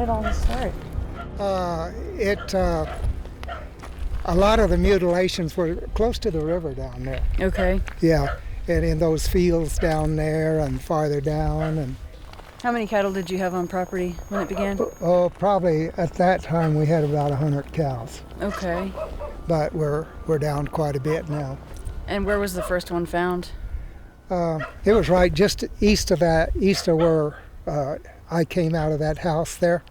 did all this start? A lot of the mutilations were close to the river down there. Okay. Yeah, and in those fields down there and farther down. And How many cattle did you have on property when it began? oh, probably at that time we had about 100 cows. Okay. But we're down quite a bit now. And where was the first one found? It was right just east of where I came out of that house there,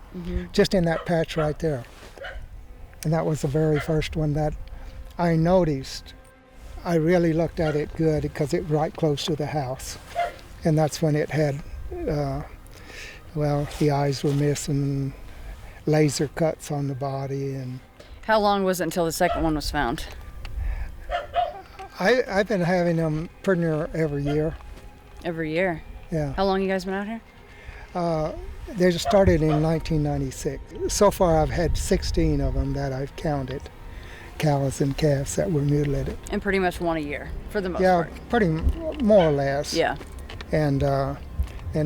just in that patch right there. And that was the very first one that I noticed. I really looked at it good because it was right close to the house. And that's when it had, the eyes were missing, laser cuts on the body. And How long was it until the second one was found? I've been having them pretty near every year. Every year? Yeah. How long you guys been out here? They just started in 1996. So far I've had 16 of them that I've counted, cows and calves that were mutilated. And pretty much one a year, for the most part. Yeah, pretty more or less. Yeah. And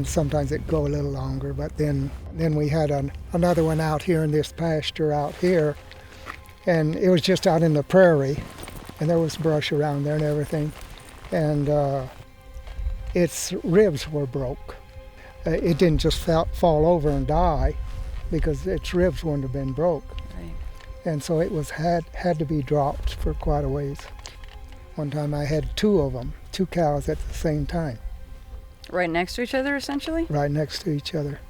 sometimes it go a little longer, but then we had another one out here in this pasture out here, and it was just out in the prairie, and there was brush around there and everything, and its ribs were broke. It didn't just fall over and die, because its ribs wouldn't have been broke. Right. And so it was had to be dropped for quite a ways. One time I had two of them, two cows at the same time. Right next to each other, essentially? Right next to each other.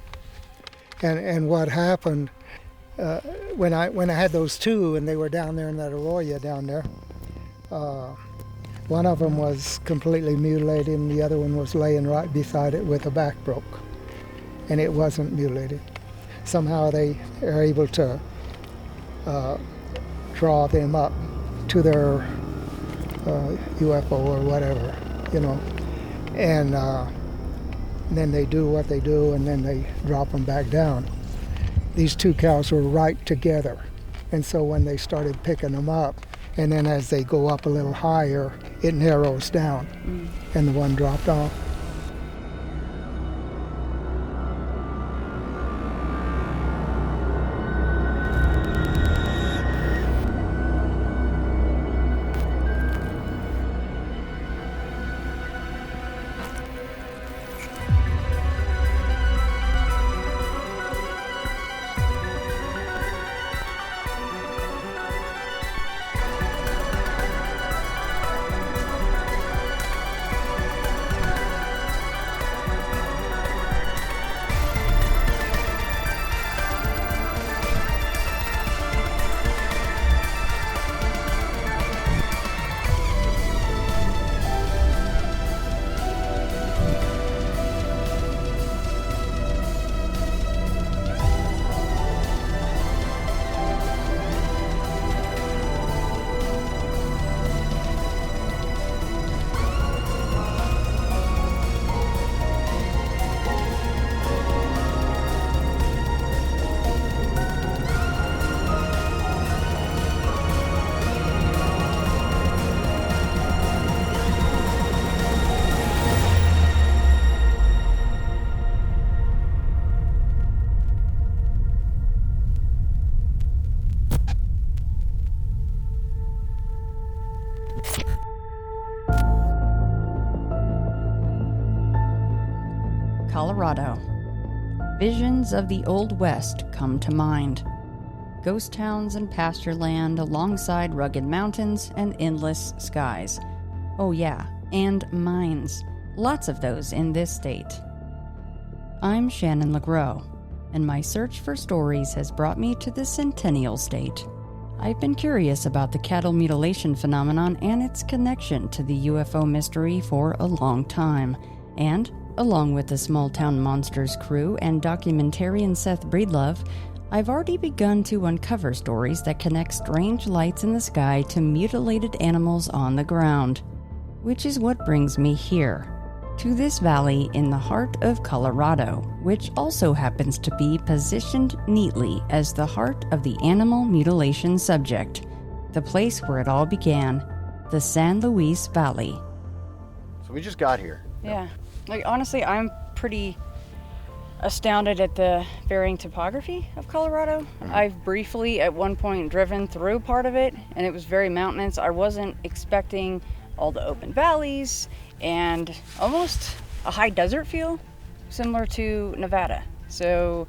And what happened when I had those two, and they were down there in that arroyo down there, one of them was completely mutilated, and the other one was laying right beside it with a back broke, and it wasn't mutilated. Somehow they are able to draw them up to their UFO or whatever, and then they do what they do, and then they drop them back down. These two cows were right together, and so when they started picking them up, and then as they go up a little higher, it narrows down, and the one dropped off. Colorado. Visions of the Old West come to mind. Ghost towns and pasture land alongside rugged mountains and endless skies. Oh yeah, and mines. Lots of those in this state. I'm Shannon LeGro, and my search for stories has brought me to the Centennial State. I've been curious about the cattle mutilation phenomenon and its connection to the UFO mystery for a long time, and along with the Small Town Monsters crew and documentarian Seth Breedlove, I've already begun to uncover stories that connect strange lights in the sky to mutilated animals on the ground. Which is what brings me here, to this valley in the heart of Colorado, which also happens to be positioned neatly as the heart of the animal mutilation subject, the place where it all began, the San Luis Valley. So we just got here. Yeah. Like, honestly, I'm astounded at the varying topography of Colorado. I've briefly at one point driven through part of it, and it was very mountainous. I wasn't expecting all the open valleys and almost a high desert feel, similar to Nevada. So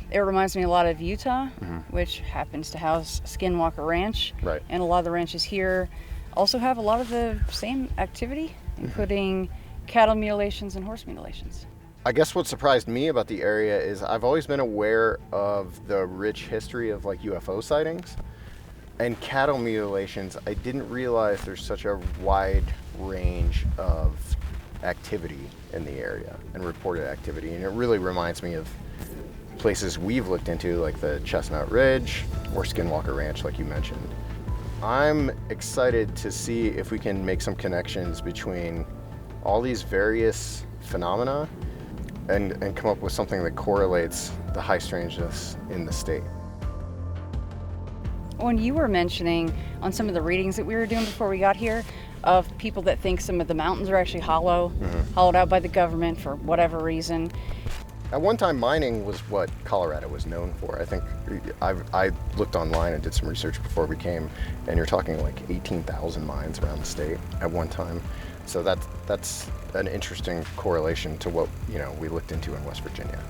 it reminds me a lot of Utah, which happens to house Skinwalker Ranch. Right. And a lot of the ranches here also have a lot of the same activity, including cattle mutilations and horse mutilations. I guess what surprised me about the area is I've always been aware of the rich history of like UFO sightings and cattle mutilations. I didn't realize there's such a wide range of activity in the area and reported activity. And it really reminds me of places we've looked into, like the Chestnut Ridge or Skinwalker Ranch, like you mentioned. I'm excited to see if we can make some connections between all these various phenomena and come up with something that correlates the high strangeness in the state. When you were mentioning on some of the readings that we were doing before we got here of people that think some of the mountains are actually hollowed out by the government for whatever reason. At one time, mining was what Colorado was known for. I think I looked online and did some research before we came, and you're talking like 18,000 mines around the state at one time. So that's an interesting correlation to what we looked into in West Virginia.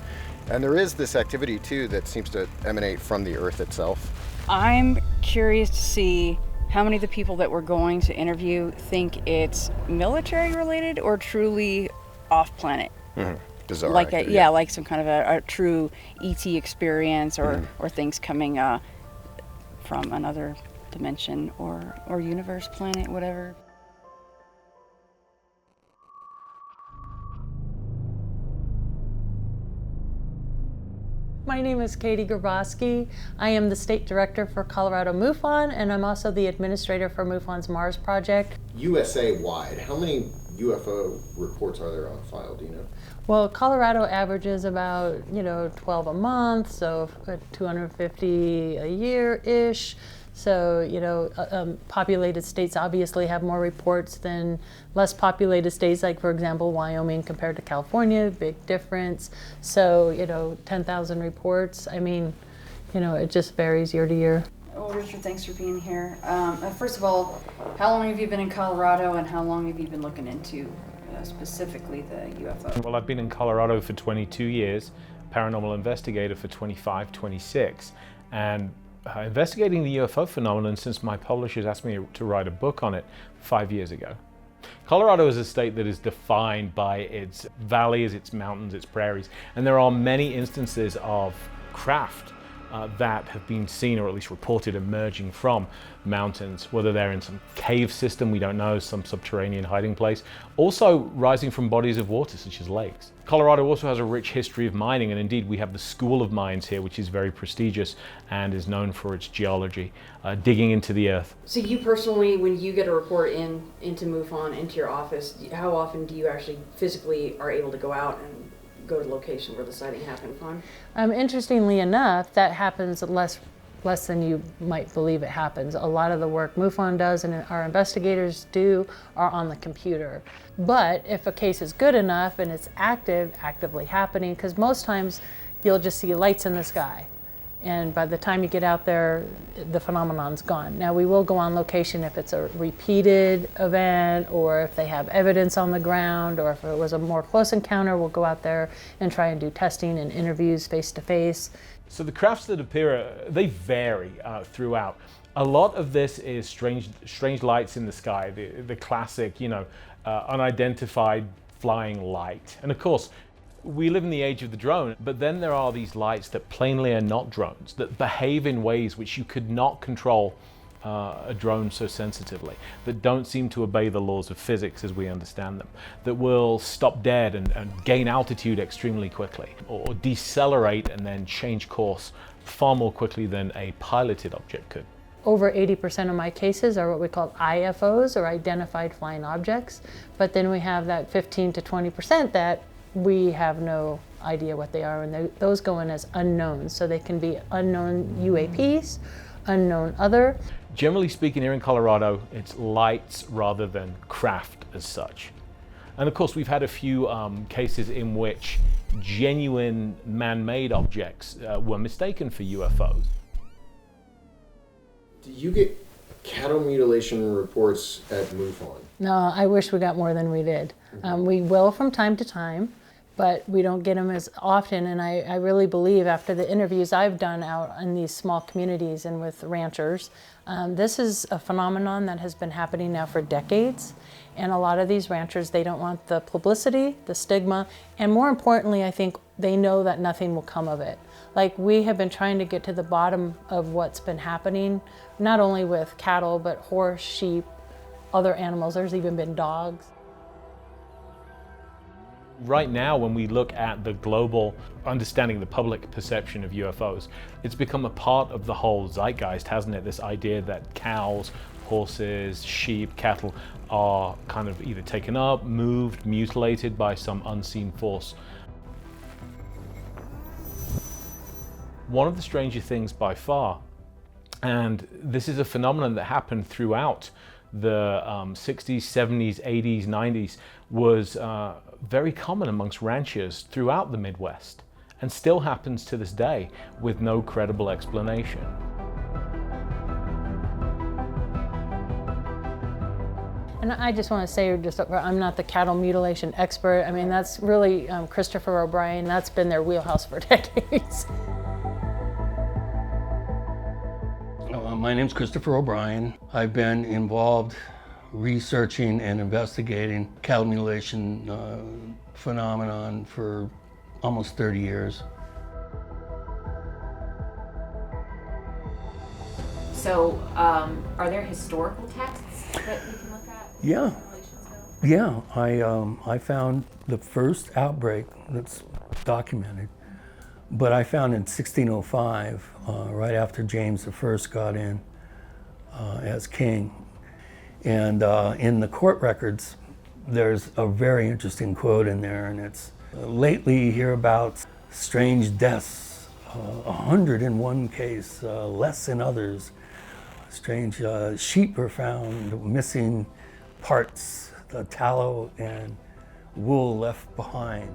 And there is this activity too that seems to emanate from the earth itself. I'm curious to see how many of the people that we're going to interview think it's military related or truly off planet. Bizarre like activity. like some kind of a true ET experience or things coming from another dimension or universe, planet, whatever. My name is Katie Grabowski. I am the State Director for Colorado MUFON, and I'm also the Administrator for MUFON's Mars Project. USA-wide, how many UFO reports are there on file, do you know? Well, Colorado averages about 12 a month, so 250 a year-ish. So, populated states obviously have more reports than less populated states, like, for example, Wyoming compared to California, big difference. So, 10,000 reports. I mean, it just varies year to year. Well, Richard, thanks for being here. First of all, how long have you been in Colorado, and how long have you been looking into specifically the UFO? Well, I've been in Colorado for 22 years, paranormal investigator for 25, 26, and investigating the UFO phenomenon since my publishers asked me to write a book on it 5 years ago. Colorado is a state that is defined by its valleys, its mountains, its prairies, and there are many instances of craft that have been seen, or at least reported, emerging from mountains, whether they're in some cave system, we don't know, some subterranean hiding place, also rising from bodies of water such as lakes. Colorado also has a rich history of mining, and indeed we have the School of Mines here, which is very prestigious and is known for its geology, digging into the earth. So you personally, when you get a report into MUFON, into your office, how often do you actually physically are able to go out and go to the location where the sighting happened from? Interestingly enough, that happens less than you might believe it happens. A lot of the work MUFON does and our investigators do are on the computer. But if a case is good enough and it's actively happening, because most times you'll just see lights in the sky. And by the time you get out there, the phenomenon's gone. Now, we will go on location if it's a repeated event, or if they have evidence on the ground, or if it was a more close encounter, we'll go out there and try and do testing and interviews face-to-face. So the crafts that appear, they vary throughout. A lot of this is strange lights in the sky, the classic, unidentified flying light. And of course, we live in the age of the drone, but then there are these lights that plainly are not drones, that behave in ways which you could not control a drone so sensitively, that don't seem to obey the laws of physics as we understand them, that will stop dead and gain altitude extremely quickly, or decelerate and then change course far more quickly than a piloted object could. Over 80% of my cases are what we call IFOs, or identified flying objects, but then we have that 15 to 20% that we have no idea what they are, and those go in as unknowns. So they can be unknown UAPs, unknown other. Generally speaking, here in Colorado, it's lights rather than craft as such. And of course, we've had a few cases in which genuine man-made objects were mistaken for UFOs. Do you get cattle mutilation reports at MUFON? No, I wish we got more than we did. We will from time to time, but we don't get them as often. And I really believe after the interviews I've done out in these small communities and with ranchers, this is a phenomenon that has been happening now for decades. And a lot of these ranchers, they don't want the publicity, the stigma, and more importantly, I think they know that nothing will come of it. Like, we have been trying to get to the bottom of what's been happening, not only with cattle, but horse, sheep, other animals. There's even been dogs. Right now, when we look at the global understanding, the public perception of UFOs, it's become a part of the whole zeitgeist, hasn't it? This idea that cows, horses, sheep, cattle are kind of either taken up, moved, mutilated by some unseen force. One of the stranger things by far, and this is a phenomenon that happened throughout the 60s, 70s, 80s, 90s, was very common amongst ranchers throughout the Midwest, and still happens to this day with no credible explanation. And I just want to say, I'm not the cattle mutilation expert. I mean, that's really Christopher O'Brien. That's been their wheelhouse for decades. My name's Christopher O'Brien. I've been involved researching and investigating cattle mutilation phenomenon for almost 30 years. So, are there historical texts that we can look at? Yeah. I found the first outbreak that's documented, but I found in 1605, right after James I got in as king. And in the court records, there's a very interesting quote in there, and it's, lately you hear about strange deaths, 101 case, less in others. Strange sheep are found, missing parts, the tallow and wool left behind.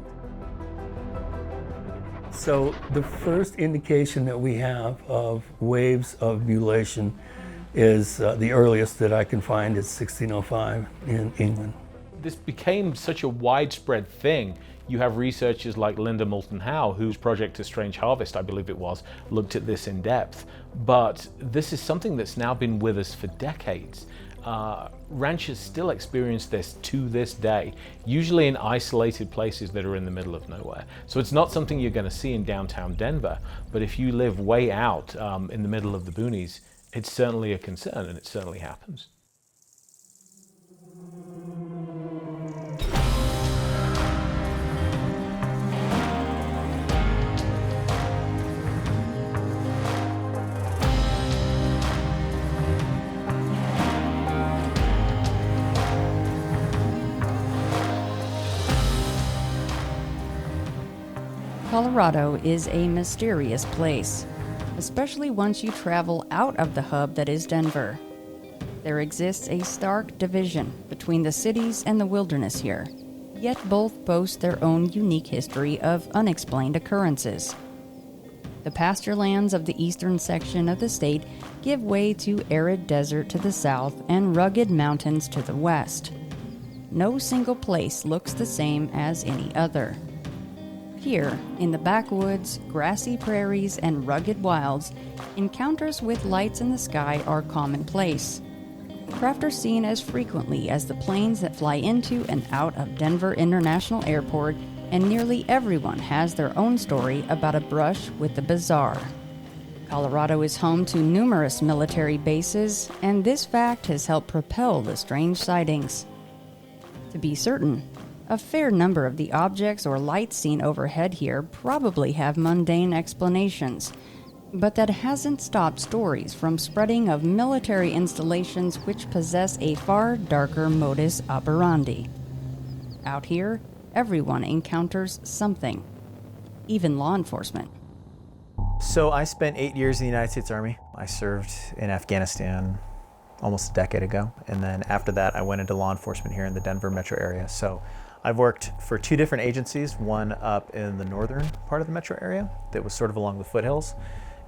So the first indication that we have of waves of mutilation is the earliest that I can find is 1605 in England. This became such a widespread thing. You have researchers like Linda Moulton Howe, whose project A Strange Harvest, I believe it was, looked at this in depth. But this is something that's now been with us for decades. Ranchers still experience this to this day, usually in isolated places that are in the middle of nowhere. So it's not something you're going to see in downtown Denver, but if you live way out in the middle of the boonies, it's certainly a concern, and it certainly happens. Colorado is a mysterious place, especially once you travel out of the hub that is Denver. There exists a stark division between the cities and the wilderness here, yet both boast their own unique history of unexplained occurrences. The pasture lands of the eastern section of the state give way to arid desert to the south and rugged mountains to the west. No single place looks the same as any other. Here, in the backwoods, grassy prairies, and rugged wilds, encounters with lights in the sky are commonplace. Craft are seen as frequently as the planes that fly into and out of Denver International Airport, and nearly everyone has their own story about a brush with the bizarre. Colorado is home to numerous military bases, and this fact has helped propel the strange sightings. To be certain, a fair number of the objects or lights seen overhead here probably have mundane explanations, but that hasn't stopped stories from spreading of military installations which possess a far darker modus operandi. Out here, everyone encounters something, even law enforcement. So I spent 8 years in the United States Army. I served in Afghanistan almost a decade ago, and then after that I went into law enforcement here in the Denver metro area. So I've worked for 2 different agencies, one up in the northern part of the metro area that was sort of along the foothills,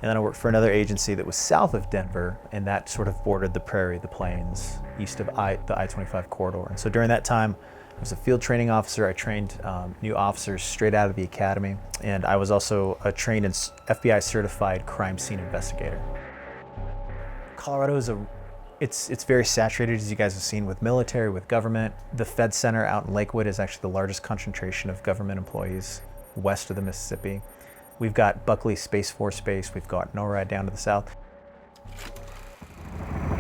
and then I worked for another agency that was south of Denver, and that sort of bordered the prairie, the plains, east of the I-25 corridor. And so during that time, I was a field training officer. I trained new officers straight out of the academy, and I was also a trained and FBI certified crime scene investigator. Colorado is it's very saturated, as you guys have seen, with military, with government. The Fed Center out in Lakewood is actually the largest concentration of government employees west of the Mississippi. We've got Buckley Space Force Base, we've got NORAD down to the south.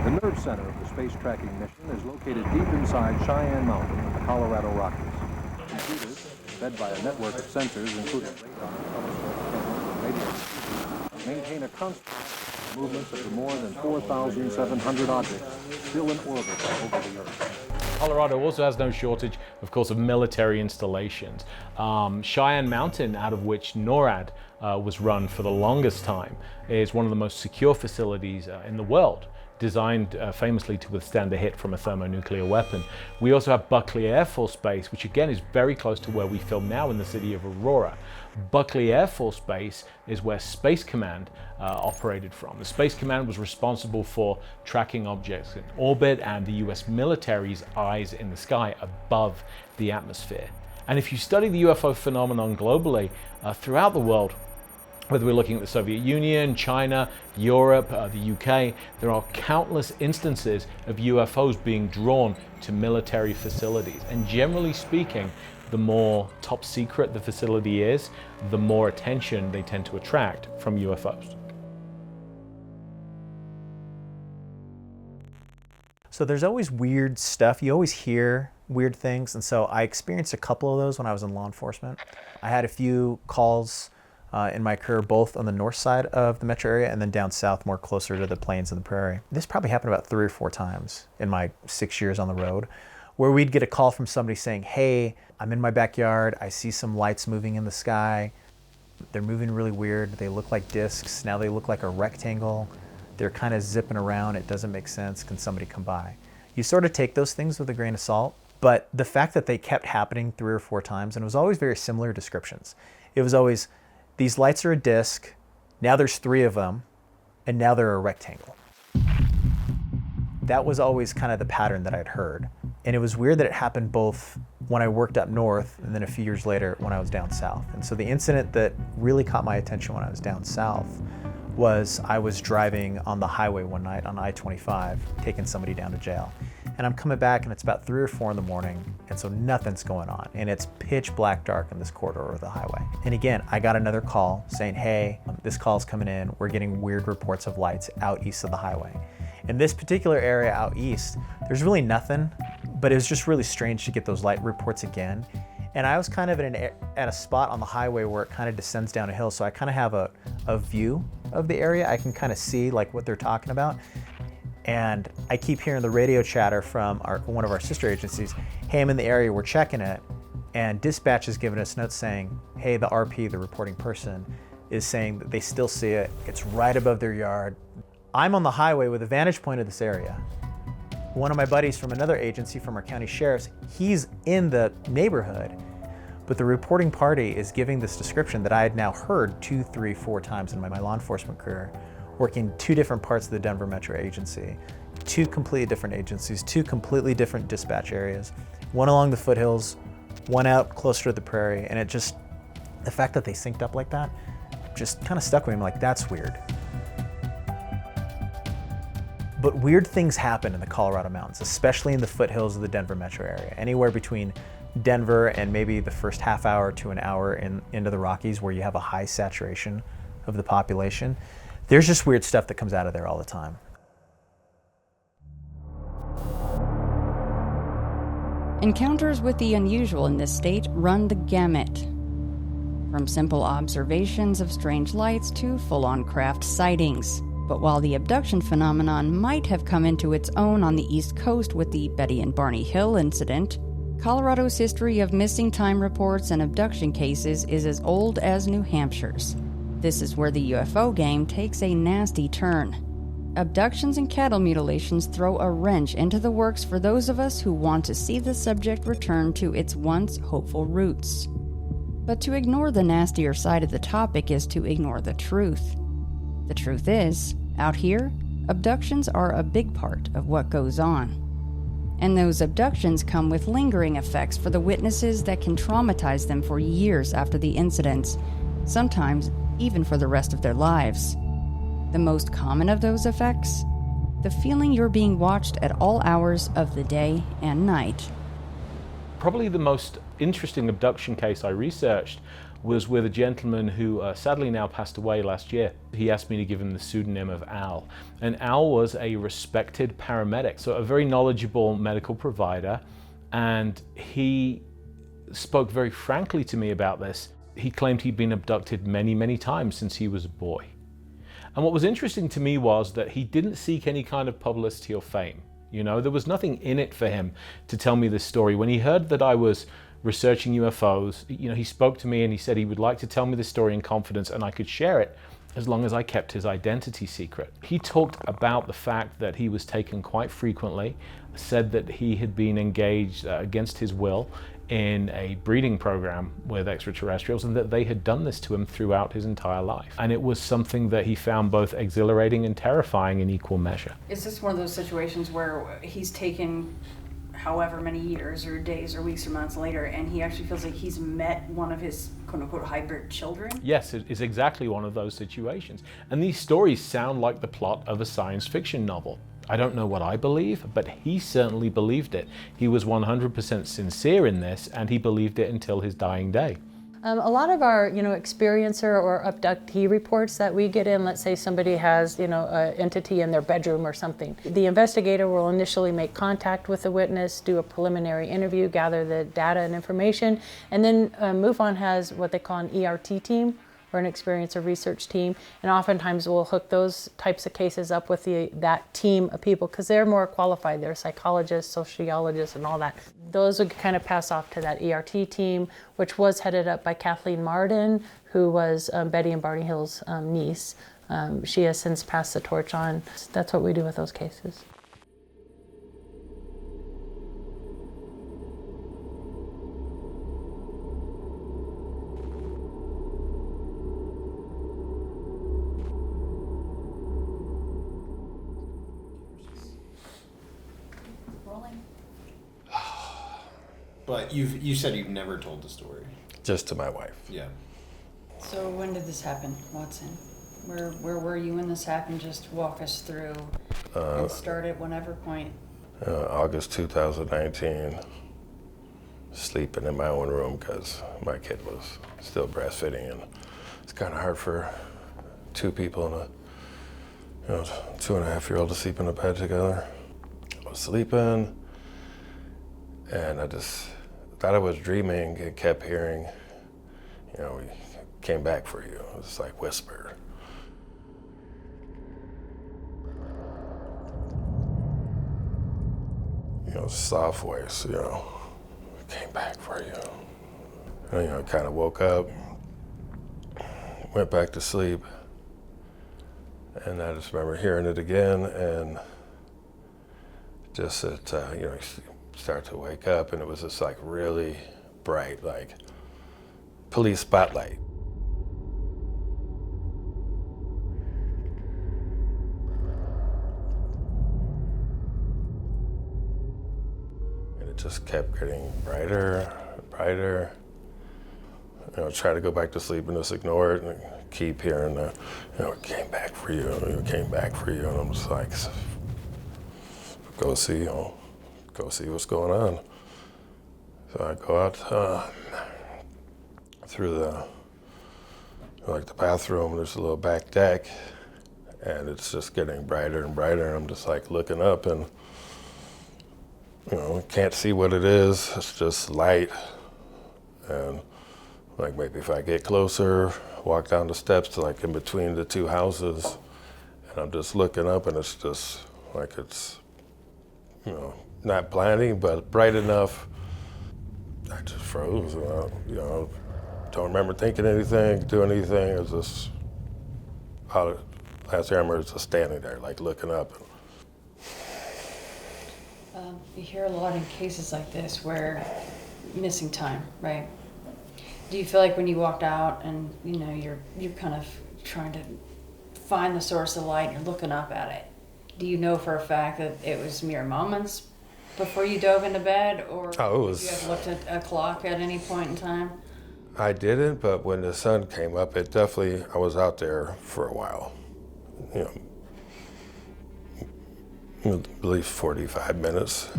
The nerve center of the space tracking mission is located deep inside Cheyenne Mountain in the Colorado Rockies. Computers, fed by a network of sensors including radar, telescope, camera, and radio, maintain a constant movements of the more than 4,700 objects still in orbit over the Earth. Colorado also has no shortage, of course, of military installations. Cheyenne Mountain, out of which NORAD was run for the longest time, is one of the most secure facilities in the world, designed famously to withstand a hit from a thermonuclear weapon. We also have Buckley Air Force Base, which again is very close to where we film now in the city of Aurora. Buckley Air Force Base is where Space Command operated from. The Space Command was responsible for tracking objects in orbit and the US military's eyes in the sky above the atmosphere. And if you study the UFO phenomenon globally, throughout the world, whether we're looking at the Soviet Union, China, Europe, the UK, there are countless instances of UFOs being drawn to military facilities. And generally speaking, the more top secret the facility is, the more attention they tend to attract from UFOs. So there's always weird stuff. You always hear weird things. And so I experienced a couple of those when I was in law enforcement. I had a few calls in my career, both on the north side of the metro area and then down south, more closer to the plains and the prairie. This probably happened about 3 or 4 times in my 6 years on the road, where we'd get a call from somebody saying, hey, I'm in my backyard, I see some lights moving in the sky. They're moving really weird. They look like discs. Now they look like a rectangle. They're kind of zipping around. It doesn't make sense. Can somebody come by? You sort of take those things with a grain of salt, but the fact that they kept happening 3 or 4 times, and it was always very similar descriptions. It was always, these lights are a disc, now there's 3 of them, and now they're a rectangle. That was always kind of the pattern that I'd heard. And it was weird that it happened both when I worked up north and then a few years later when I was down south. And so the incident that really caught my attention when I was down south was I was driving on the highway one night on I-25, taking somebody down to jail. And I'm coming back and it's about 3 or 4 in the morning, and so nothing's going on. And it's pitch black dark in this corridor of the highway. And again, I got another call saying, hey, this call's coming in. We're getting weird reports of lights out east of the highway. In this particular area out east, there's really nothing, but it was just really strange to get those light reports again. And I was kind of at a spot on the highway where it kind of descends down a hill, so I kind of have a view of the area. I can kind of see like what they're talking about. And I keep hearing the radio chatter from one of our sister agencies, hey, I'm in the area, we're checking it. And dispatch is giving us notes saying, hey, the RP, the reporting person, is saying that they still see it. It's right above their yard. I'm on the highway with a vantage point of this area. One of my buddies from another agency, from our county sheriffs, he's in the neighborhood, but the reporting party is giving this description that I had now heard 2, 3, 4 times in my law enforcement career, working 2 different parts of the Denver Metro Agency, 2 completely different agencies, 2 completely different dispatch areas, one along the foothills, one out closer to the prairie, and it just, the fact that they synced up like that, just kind of stuck with me. Like, that's weird. But weird things happen in the Colorado mountains, especially in the foothills of the Denver metro area. Anywhere between Denver and maybe the first half hour to an hour into the Rockies, where you have a high saturation of the population, there's just weird stuff that comes out of there all the time. Encounters with the unusual in this state run the gamut. From simple observations of strange lights to full-on craft sightings. But while the abduction phenomenon might have come into its own on the East Coast with the Betty and Barney Hill incident, Colorado's history of missing time reports and abduction cases is as old as New Hampshire's. This is where the UFO game takes a nasty turn. abductions and cattle mutilations throw a wrench into the works for those of us who want to see the subject return to its once hopeful roots. But to ignore the nastier side of the topic is to ignore the truth. The truth is, out here, abductions are a big part of what goes on. And those abductions come with lingering effects for the witnesses that can traumatize them for years after the incidents, sometimes even for the rest of their lives. The most common of those effects? The feeling you're being watched at all hours of the day and night. Probably the most interesting abduction case I researched was with a gentleman who sadly now passed away last year. He asked me to give him the pseudonym of Al. And Al was a respected paramedic, so a very knowledgeable medical provider, and he spoke very frankly to me about this. He claimed he'd been abducted many, many times since he was a boy. And what was interesting to me was that he didn't seek any kind of publicity or fame. You know, there was nothing in it for him to tell me this story. When he heard that I was researching UFOs, you know, he spoke to me and he said he would like to tell me the story in confidence and I could share it as long as I kept his identity secret. He talked about the fact that he was taken quite frequently, said that he had been engaged against his will in a breeding program with extraterrestrials and that they had done this to him throughout his entire life. And it was something that he found both exhilarating and terrifying in equal measure. Is this one of those situations where he's taken however many years or days or weeks or months later and he actually feels like he's met one of his quote-unquote hybrid children? Yes, it is exactly one of those situations. And these stories sound like the plot of a science fiction novel. I don't know what I believe, but he certainly believed it. He was 100% sincere in this, and he believed it until his dying day. A lot of our, experiencer or abductee reports that we get in, let's say somebody has, an entity in their bedroom or something. The investigator will initially make contact with the witness, do a preliminary interview, gather the data and information, and then MUFON has what they call an ERT team, or an experiencer research team, and oftentimes we'll hook those types of cases up with that team of people because they're more qualified. They're psychologists, sociologists, and all that. Those would kind of pass off to that ERT team, which was headed up by Kathleen Marden, who was Betty and Barney Hill's niece. She has since passed the torch on. That's what we do with those cases. But you said you've never told the story. Just to my wife. Yeah. So when did this happen, Watson? Where were you when this happened? Just walk us through and start at whatever point. August 2019, sleeping in my own room because my kid was still breastfeeding, and it's kind of hard for two people and a 2.5-year-old to sleep in a bed together. I was sleeping, and I just thought I was dreaming and kept hearing, we came back for you. It was like whisper. Soft voice, came back for you. And, kind of woke up, went back to sleep, and I just remember hearing it again, and just that, you start to wake up, and it was just like really bright, like police spotlight. And it just kept getting brighter and brighter. Try to go back to sleep and just ignore it and keep hearing it came back for you, it came back for you. And I'm just like, go see what's going on. So I go out through the bathroom. There's a little back deck, and it's just getting brighter and brighter. And I'm just like looking up, and can't see what it is. It's just light, and like maybe if I get closer, walk down the steps to like in between the two houses, and I'm just looking up, and it's just like it's not blinding, but bright enough. I just froze. Don't remember thinking anything, doing anything. It was just out Last thing I remember was just standing there, like looking up. You hear a lot in cases like this where missing time, right? Do you feel like when you walked out and you're kind of trying to find the source of light, you're looking up at it, do you know for a fact that it was mere moments before you dove into bed, or did you have looked at a clock at any point in time? I didn't, but when the sun came up, I was out there for a while. At least 45 minutes.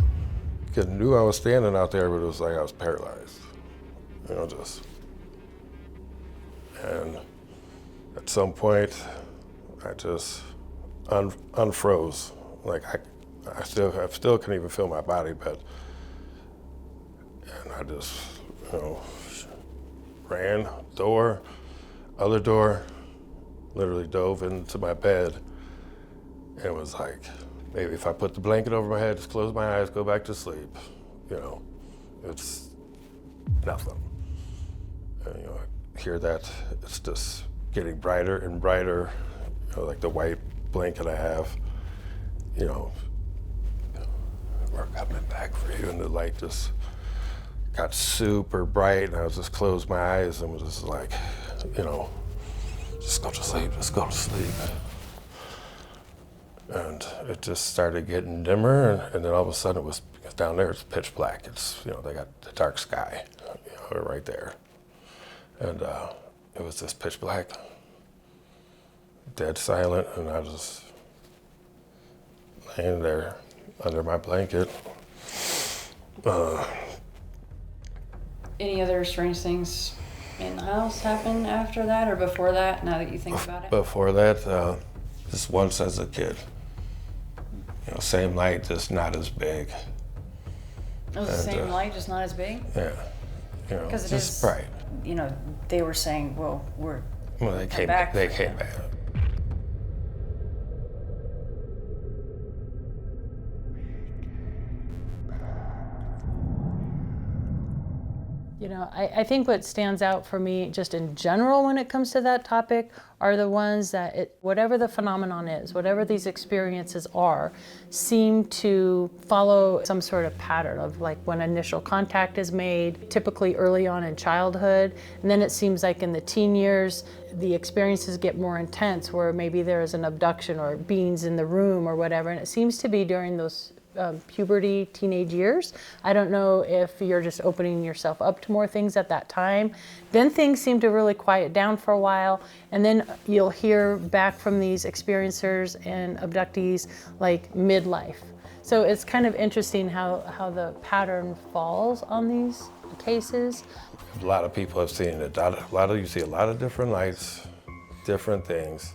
I knew I was standing out there, but it was like I was paralyzed. And at some point, I just unfroze. Like I still can't even feel my body, and I just, ran, other door, literally dove into my bed. And it was like, maybe if I put the blanket over my head, just close my eyes, go back to sleep, it's nothing. And, I hear that, it's just getting brighter and brighter, like the white blanket I have, we're coming back for you, and the light just got super bright, and I was just closed my eyes and was just like, just go to sleep, just go to sleep. And it just started getting dimmer, and then all of a sudden it was down there, it's pitch black. It's, they got the dark sky, right there. And it was just pitch black, dead silent, and I was just laying there under my blanket. Any other strange things in the house happen after that or before that, now that you think about it? Before that, just once as a kid. Same light, just not as big. It was the same light, just not as big? Yeah. Because just bright. They were saying, they came back. I think what stands out for me just in general when it comes to that topic are the ones that whatever the phenomenon is, whatever these experiences are, seem to follow some sort of pattern of like when initial contact is made, typically early on in childhood, and then it seems like in the teen years, the experiences get more intense where maybe there is an abduction or beings in the room or whatever, and it seems to be during those puberty, teenage years. I don't know if you're just opening yourself up to more things at that time. Then things seem to really quiet down for a while, and then you'll hear back from these experiencers and abductees like midlife. So it's kind of interesting how the pattern falls on these cases. A lot of people have seen it. You see a lot of different lights, different things.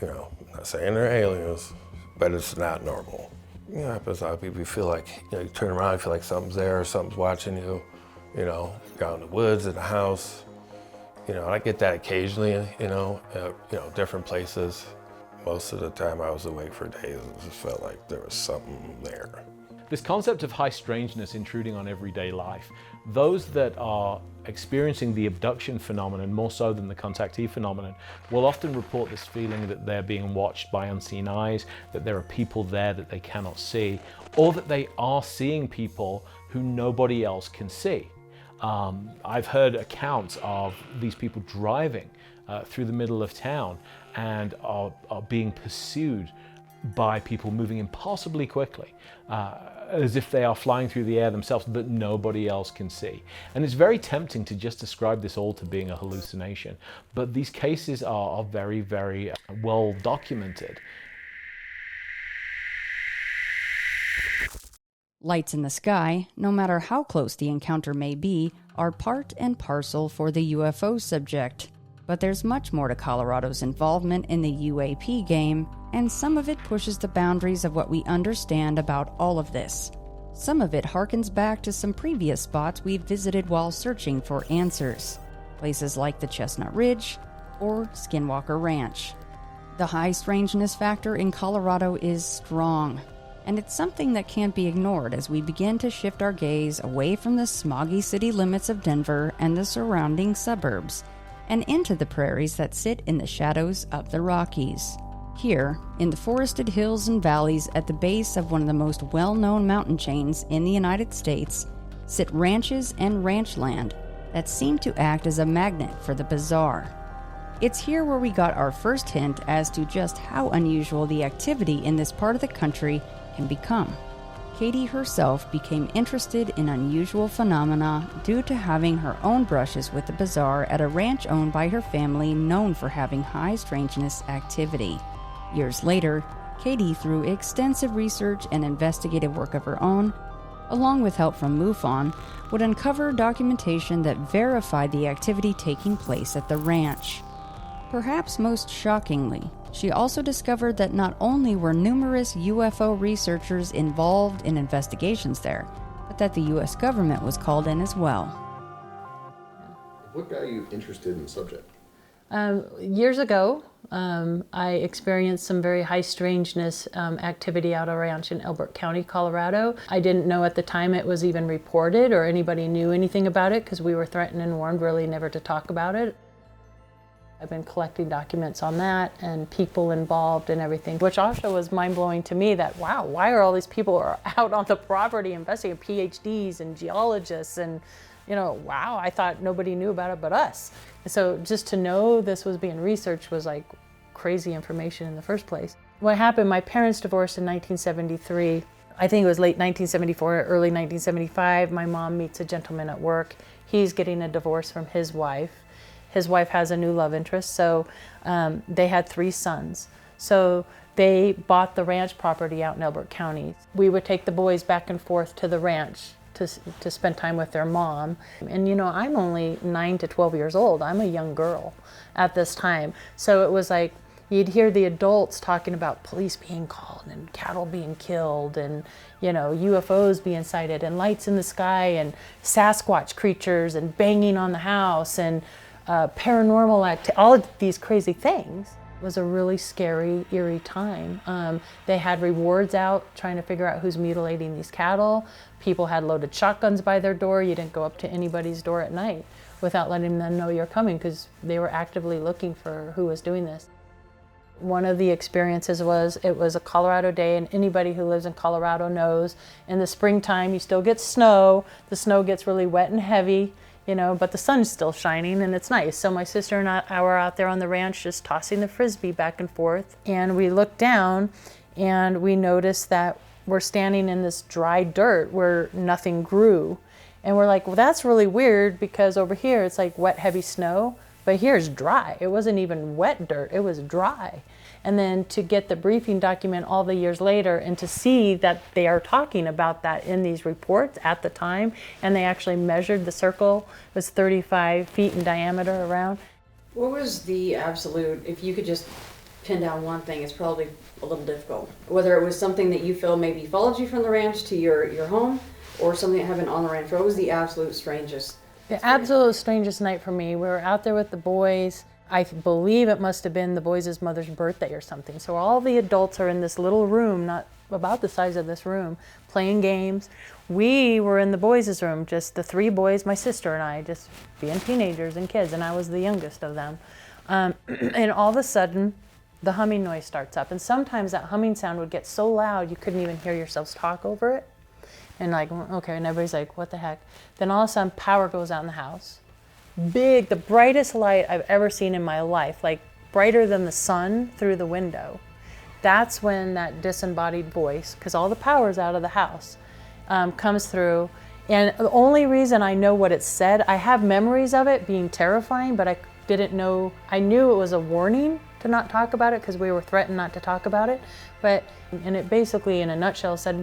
I'm not saying they're aliens, but it's not normal. It happens a lot of people, you feel like, you turn around, you feel like something's there or something's watching you, you're out in the woods, in the house. And I get that occasionally, different places. Most of the time I was awake for days, it just felt like there was something there. This concept of high strangeness intruding on everyday life, those that are experiencing the abduction phenomenon more so than the contactee phenomenon will often report this feeling that they're being watched by unseen eyes, that there are people there that they cannot see, or that they are seeing people who nobody else can see. I've heard accounts of these people driving through the middle of town and are being pursued by people moving impossibly quickly, as if they are flying through the air themselves that nobody else can see. And it's very tempting to just describe this all to being a hallucination, but these cases are very, very well documented. Lights in the sky, no matter how close the encounter may be, are part and parcel for the UFO subject. But there's much more to Colorado's involvement in the UAP game, and some of it pushes the boundaries of what we understand about all of this. Some of it harkens back to some previous spots we've visited while searching for answers. Places like the Chestnut Ridge or Skinwalker Ranch. The high strangeness factor in Colorado is strong, and it's something that can't be ignored as we begin to shift our gaze away from the smoggy city limits of Denver and the surrounding suburbs, and into the prairies that sit in the shadows of the Rockies. Here, in the forested hills and valleys at the base of one of the most well-known mountain chains in the United States, sit ranches and ranch land that seem to act as a magnet for the bizarre. It's here where we got our first hint as to just how unusual the activity in this part of the country can become. Katie herself became interested in unusual phenomena due to having her own brushes with the bizarre at a ranch owned by her family known for having high strangeness activity. Years later, Katie, through extensive research and investigative work of her own, along with help from MUFON, would uncover documentation that verified the activity taking place at the ranch. Perhaps most shockingly, she also discovered that not only were numerous UFO researchers involved in investigations there, but that the U.S. government was called in as well. What got you interested in the subject? Years ago, I experienced some very high strangeness activity out of a ranch in Elbert County, Colorado. I didn't know at the time it was even reported or anybody knew anything about it because we were threatened and warned really never to talk about it. I've been collecting documents on that and people involved and everything, which also was mind-blowing to me that, wow, why are all these people out on the property investigating, PhDs and geologists and, wow, I thought nobody knew about it but us. So just to know this was being researched was like crazy information in the first place. What happened, my parents divorced in 1973. I think it was late 1974, early 1975. My mom meets a gentleman at work. He's getting a divorce from his wife. His wife has a new love interest, so they had 3 sons. So they bought the ranch property out in Elbert County. We would take the boys back and forth to the ranch to spend time with their mom. And I'm only 9 to 12 years old. I'm a young girl at this time. So it was like, you'd hear the adults talking about police being called and cattle being killed and, UFOs being sighted and lights in the sky and Sasquatch creatures and banging on the house and paranormal activity, all of these crazy things. It was a really scary, eerie time. They had rewards out trying to figure out who's mutilating these cattle. People had loaded shotguns by their door. You didn't go up to anybody's door at night without letting them know you're coming because they were actively looking for who was doing this. One of the experiences was, it was a Colorado day, and anybody who lives in Colorado knows in the springtime you still get snow. The snow gets really wet and heavy, but the sun's still shining and it's nice. So my sister and I were out there on the ranch just tossing the Frisbee back and forth. And we looked down and we noticed that we're standing in this dry dirt where nothing grew. And we're like, well, that's really weird because over here it's like wet, heavy snow, but here's dry. It wasn't even wet dirt, it was dry. And then to get the briefing document all the years later and to see that they are talking about that in these reports at the time, and they actually measured the circle, it was 35 feet in diameter around. What was the absolute, if you could just pin down one thing, it's probably a little difficult. Whether it was something that you feel maybe followed you from the ranch to your home, or something that happened on the ranch, what was the absolute strangest? The absolute strangest night for me, we were out there with the boys. I believe it must have been the boys' mother's birthday or something. So all the adults are in this little room, not about the size of this room, playing games. We were in the boys' room, just the 3 boys, my sister and I, just being teenagers and kids, and I was the youngest of them. And all of a sudden, the humming noise starts up. And sometimes that humming sound would get so loud you couldn't even hear yourselves talk over it. And like, okay, and everybody's like, what the heck? Then all of a sudden, power goes out in the house. Big, the brightest light I've ever seen in my life, like brighter than the sun through the window. That's when that disembodied voice, because all the power's out of the house, comes through. And the only reason I know what it said, I have memories of it being terrifying, but I didn't know, I knew it was a warning to not talk about it because we were threatened not to talk about it. And it basically, in a nutshell, said,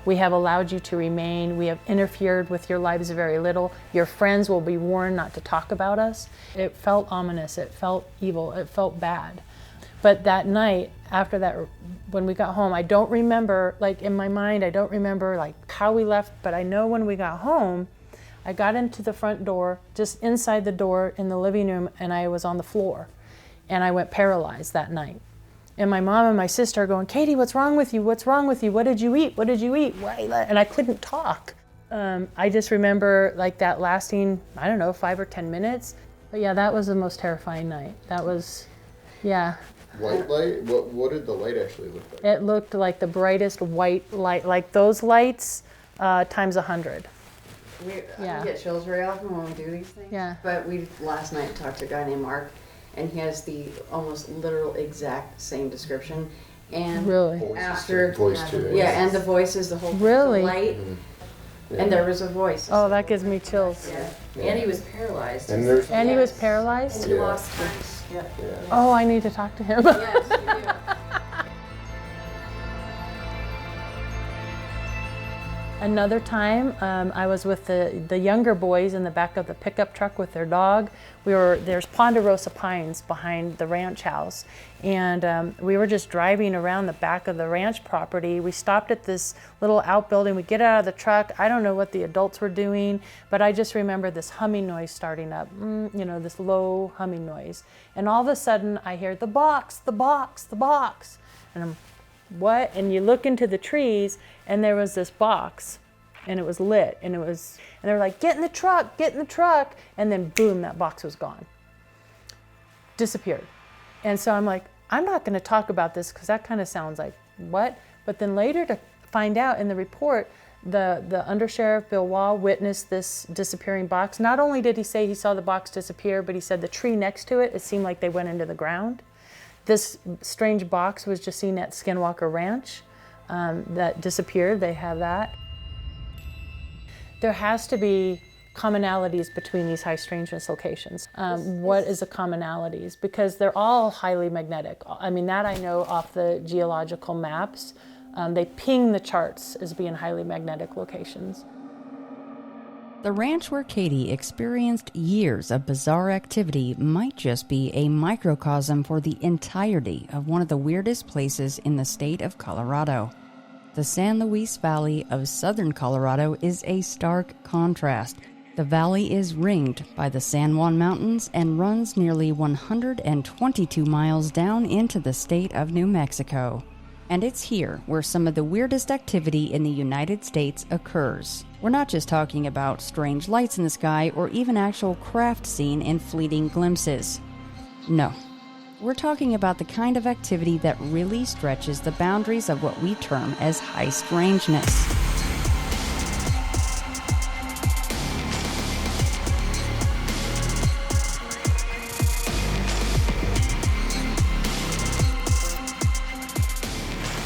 we have allowed you to remain. We have interfered with your lives very little. Your friends will be warned not to talk about us. It felt ominous. It felt evil. It felt bad. But that night, after that, when we got home, I don't remember, like in my mind, I don't remember like how we left, but I know when we got home, I got into the front door, just inside the door in the living room, and I was on the floor. And I went paralyzed that night. And my mom and my sister are going, Katie, what's wrong with you? What's wrong with you? What did you eat? What did you eat? Why? And I couldn't talk. I just remember like that lasting, I don't know, 5 or 10 minutes. But yeah, that was the most terrifying night. That was, yeah. White light? What did the light actually look like? It looked like the brightest white light, like those lights times 100. We Yeah. get chills very often when we do these things. Yeah. But we last night talked to a guy named Mark, and he has the almost literal exact same description. And Really? after Voice too. yeah, and the voices, the whole Really? the light, Yeah. and there was a voice. Oh, that gives me chills. Yeah. And he was paralyzed. And there's And he was Yes. paralyzed? He lost touch. Yeah. Oh, I need to talk to him. Yes, you do. Another time, I was with the younger boys in the back of the pickup truck with their dog. There's ponderosa pines behind the ranch house, and we were just driving around the back of the ranch property. We stopped at this little outbuilding. We get out of the truck. I don't know what the adults were doing, but I just remember this humming noise starting up, this low humming noise. And all of a sudden, I hear the box, the box, the box. And I'm, what? And you look into the trees, and there was this box, and it was lit, and they were like, get in the truck, and then boom, that box was gone. Disappeared. And so I'm like, I'm not gonna talk about this because that kind of sounds like, what? But then later to find out in the report, the undersheriff, Bill Wall, witnessed this disappearing box. Not only did he say he saw the box disappear, but he said the tree next to it seemed like they went into the ground. This strange box was just seen at Skinwalker Ranch that disappeared. They have that. There has to be commonalities between these high strangeness locations. What is the commonalities? Because they're all highly magnetic. I mean, that I know off the geological maps. They ping the charts as being highly magnetic locations. The ranch where Katie experienced years of bizarre activity might just be a microcosm for the entirety of one of the weirdest places in the state of Colorado. The San Luis Valley of southern Colorado is a stark contrast. The valley is ringed by the San Juan Mountains and runs nearly 122 miles down into the state of New Mexico. And it's here where some of the weirdest activity in the United States occurs. We're not just talking about strange lights in the sky or even actual craft seen in fleeting glimpses. No, we're talking about the kind of activity that really stretches the boundaries of what we term as high strangeness.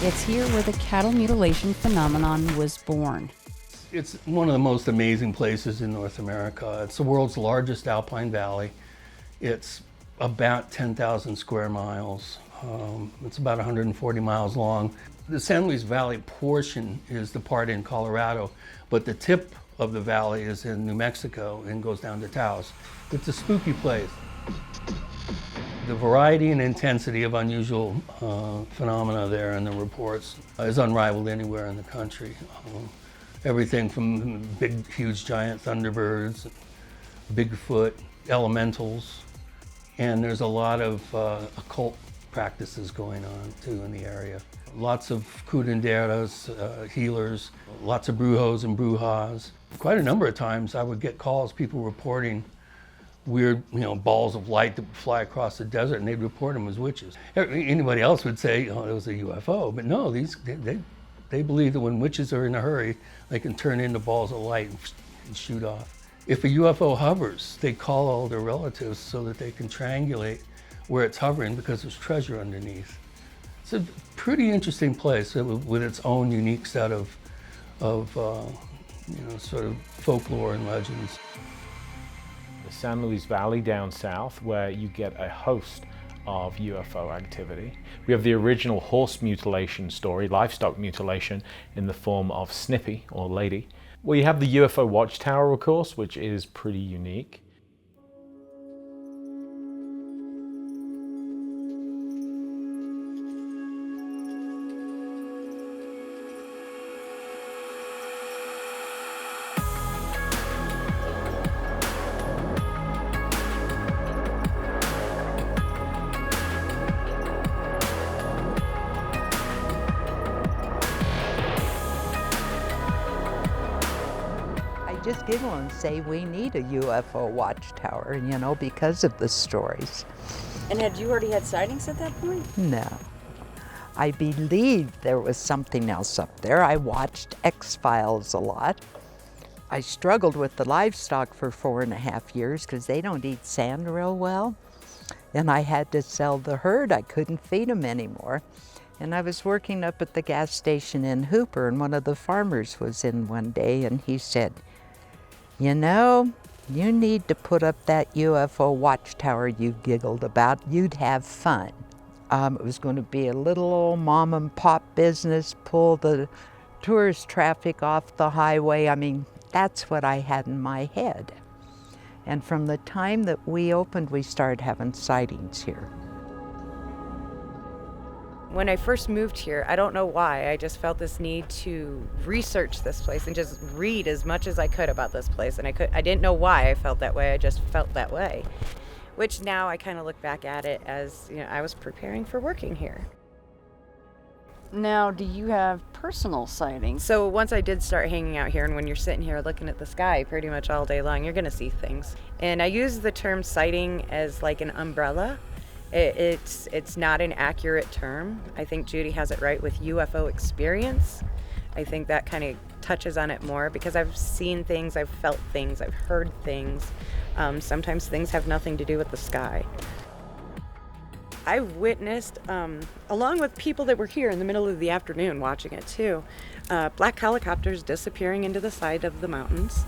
It's here where the cattle mutilation phenomenon was born. It's one of the most amazing places in North America. It's the world's largest alpine valley. It's about 10,000 square miles. It's about 140 miles long. The San Luis Valley portion is the part in Colorado, but the tip of the valley is in New Mexico and goes down to Taos. It's a spooky place. The variety and intensity of unusual phenomena there in the reports is unrivaled anywhere in the country. Everything from big, huge, giant thunderbirds, Bigfoot, elementals, and there's a lot of occult practices going on too in the area. Lots of curanderos, healers, lots of brujos and brujas. Quite a number of times I would get calls, people reporting weird, balls of light that would fly across the desert, and they'd report them as witches. Anybody else would say, oh, it was a UFO, but no, they believe that when witches are in a hurry, they can turn into balls of light and shoot off. If a UFO hovers, they call all their relatives so that they can triangulate where it's hovering because there's treasure underneath. It's a pretty interesting place with its own unique set of sort of folklore and legends. The San Luis Valley down south, where you get a host of UFO activity. We have the original horse mutilation story, livestock mutilation, in the form of Snippy, or Lady. Well, you have the UFO Watchtower, of course, which is pretty unique. I just giggle and say we need a UFO watchtower, you know, because of the stories. And had you already had sightings at that point? No. I believed there was something else up there. I watched X-Files a lot. I struggled with the livestock for 4.5 years because they don't eat sand real well. And I had to sell the herd. I couldn't feed them anymore. And I was working up at the gas station in Hooper, and one of the farmers was in one day, and he said, you know, you need to put up that UFO watchtower you giggled about. You'd have fun. It was going to be a little old mom and pop business, pull the tourist traffic off the highway. I mean, that's what I had in my head. And from the time that we opened, we started having sightings here. When I first moved here, I don't know why, I just felt this need to research this place and just read as much as I could about this place. And I didn't know why I felt that way, I just felt that way. Which now I kind of look back at it as, you know, I was preparing for working here. Now, do you have personal sightings? So once I did start hanging out here, and when you're sitting here looking at the sky pretty much all day long, you're gonna see things. And I use the term sighting as like an umbrella. It's not an accurate term. I think Judy has it right with UFO experience. I think that kind of touches on it more because I've seen things, I've felt things, I've heard things. Sometimes things have nothing to do with the sky. I witnessed, along with people that were here in the middle of the afternoon watching it too, black helicopters disappearing into the side of the mountains.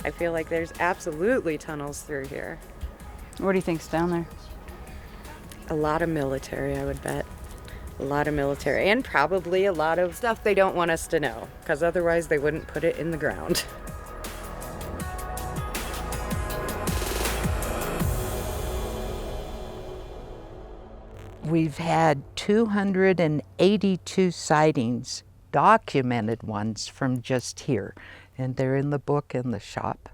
I feel like there's absolutely tunnels through here. What do you think's down there? A lot of military, I would bet. A lot of military, and probably a lot of stuff they don't want us to know, because otherwise they wouldn't put it in the ground. We've had 282 sightings, documented ones from just here, and they're in the book in the shop.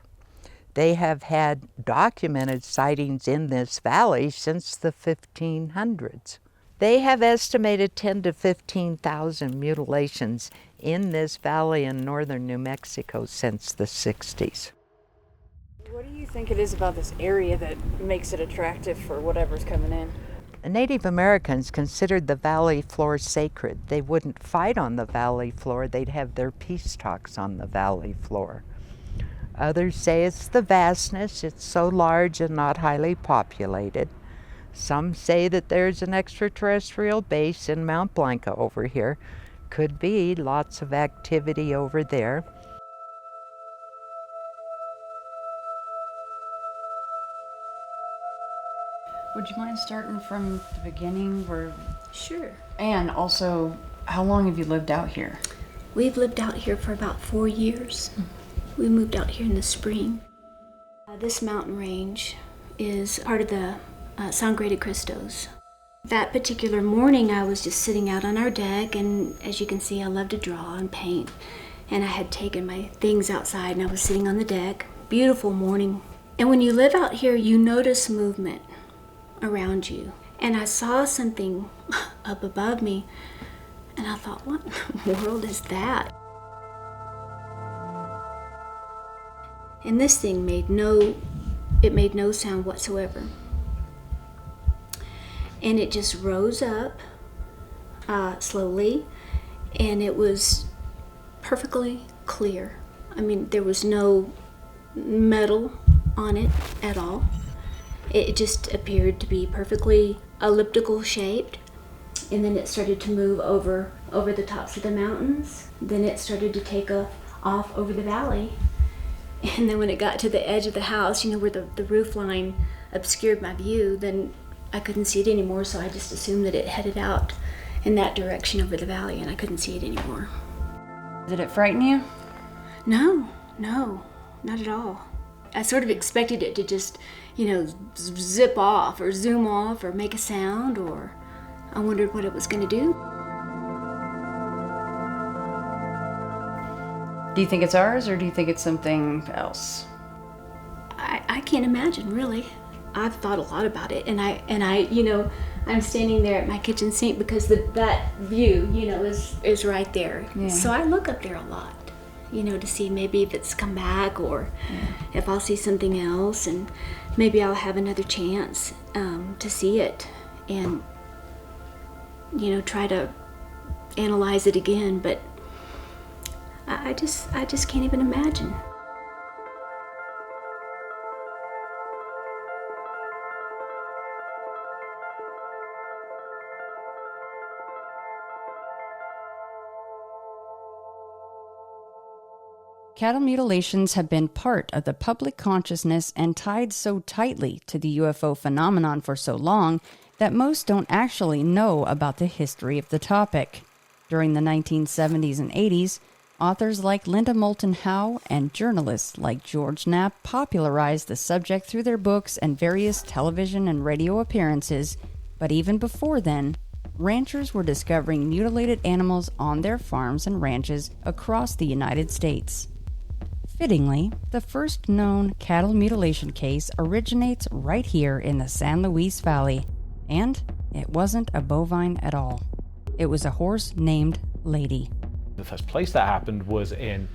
They have had documented sightings in this valley since the 1500s. They have estimated 10 to 15,000 mutilations in this valley in northern New Mexico since the 60s. What do you think it is about this area that makes it attractive for whatever's coming in? The Native Americans considered the valley floor sacred. They wouldn't fight on the valley floor, they'd have their peace talks on the valley floor. Others say it's the vastness, it's so large and not highly populated. Some say that there's an extraterrestrial base in Mount Blanca over here. Could be lots of activity over there. Would you mind starting from the beginning? Sure. And also, how long have you lived out here? We've lived out here for about 4 years. We moved out here in the spring. This mountain range is part of the Sangre de Cristos. That particular morning I was just sitting out on our deck, and as you can see I love to draw and paint, and I had taken my things outside and I was sitting on the deck. Beautiful morning. And when you live out here you notice movement around you, and I saw something up above me and I thought, what in the world is that? And this thing made no sound whatsoever. And it just rose up slowly, and it was perfectly clear. I mean, there was no metal on it at all. It just appeared to be perfectly elliptical shaped, and then it started to move over the tops of the mountains. Then it started to take off over the valley. And then when it got to the edge of the house, you know, where the roof line obscured my view, then I couldn't see it anymore, so I just assumed that it headed out in that direction over the valley, and I couldn't see it anymore. Did it frighten you? No, not at all. I sort of expected it to just, you know, zip off or zoom off or make a sound, or I wondered what it was going to do. Do you think it's ours, or do you think it's something else? I can't imagine, really. I've thought a lot about it, and I, you know, I'm standing there at my kitchen sink because that view, is right there. Yeah. So I look up there a lot, to see maybe if it's come back or if I'll see something else, and maybe I'll have another chance to see it and, try to analyze it again. But I just can't even imagine. Cattle mutilations have been part of the public consciousness and tied so tightly to the UFO phenomenon for so long that most don't actually know about the history of the topic. During the 1970s and 80s, authors like Linda Moulton Howe and journalists like George Knapp popularized the subject through their books and various television and radio appearances, but even before then, ranchers were discovering mutilated animals on their farms and ranches across the United States. Fittingly, the first known cattle mutilation case originates right here in the San Luis Valley, and it wasn't a bovine at all. It was a horse named Lady. The first place that happened was in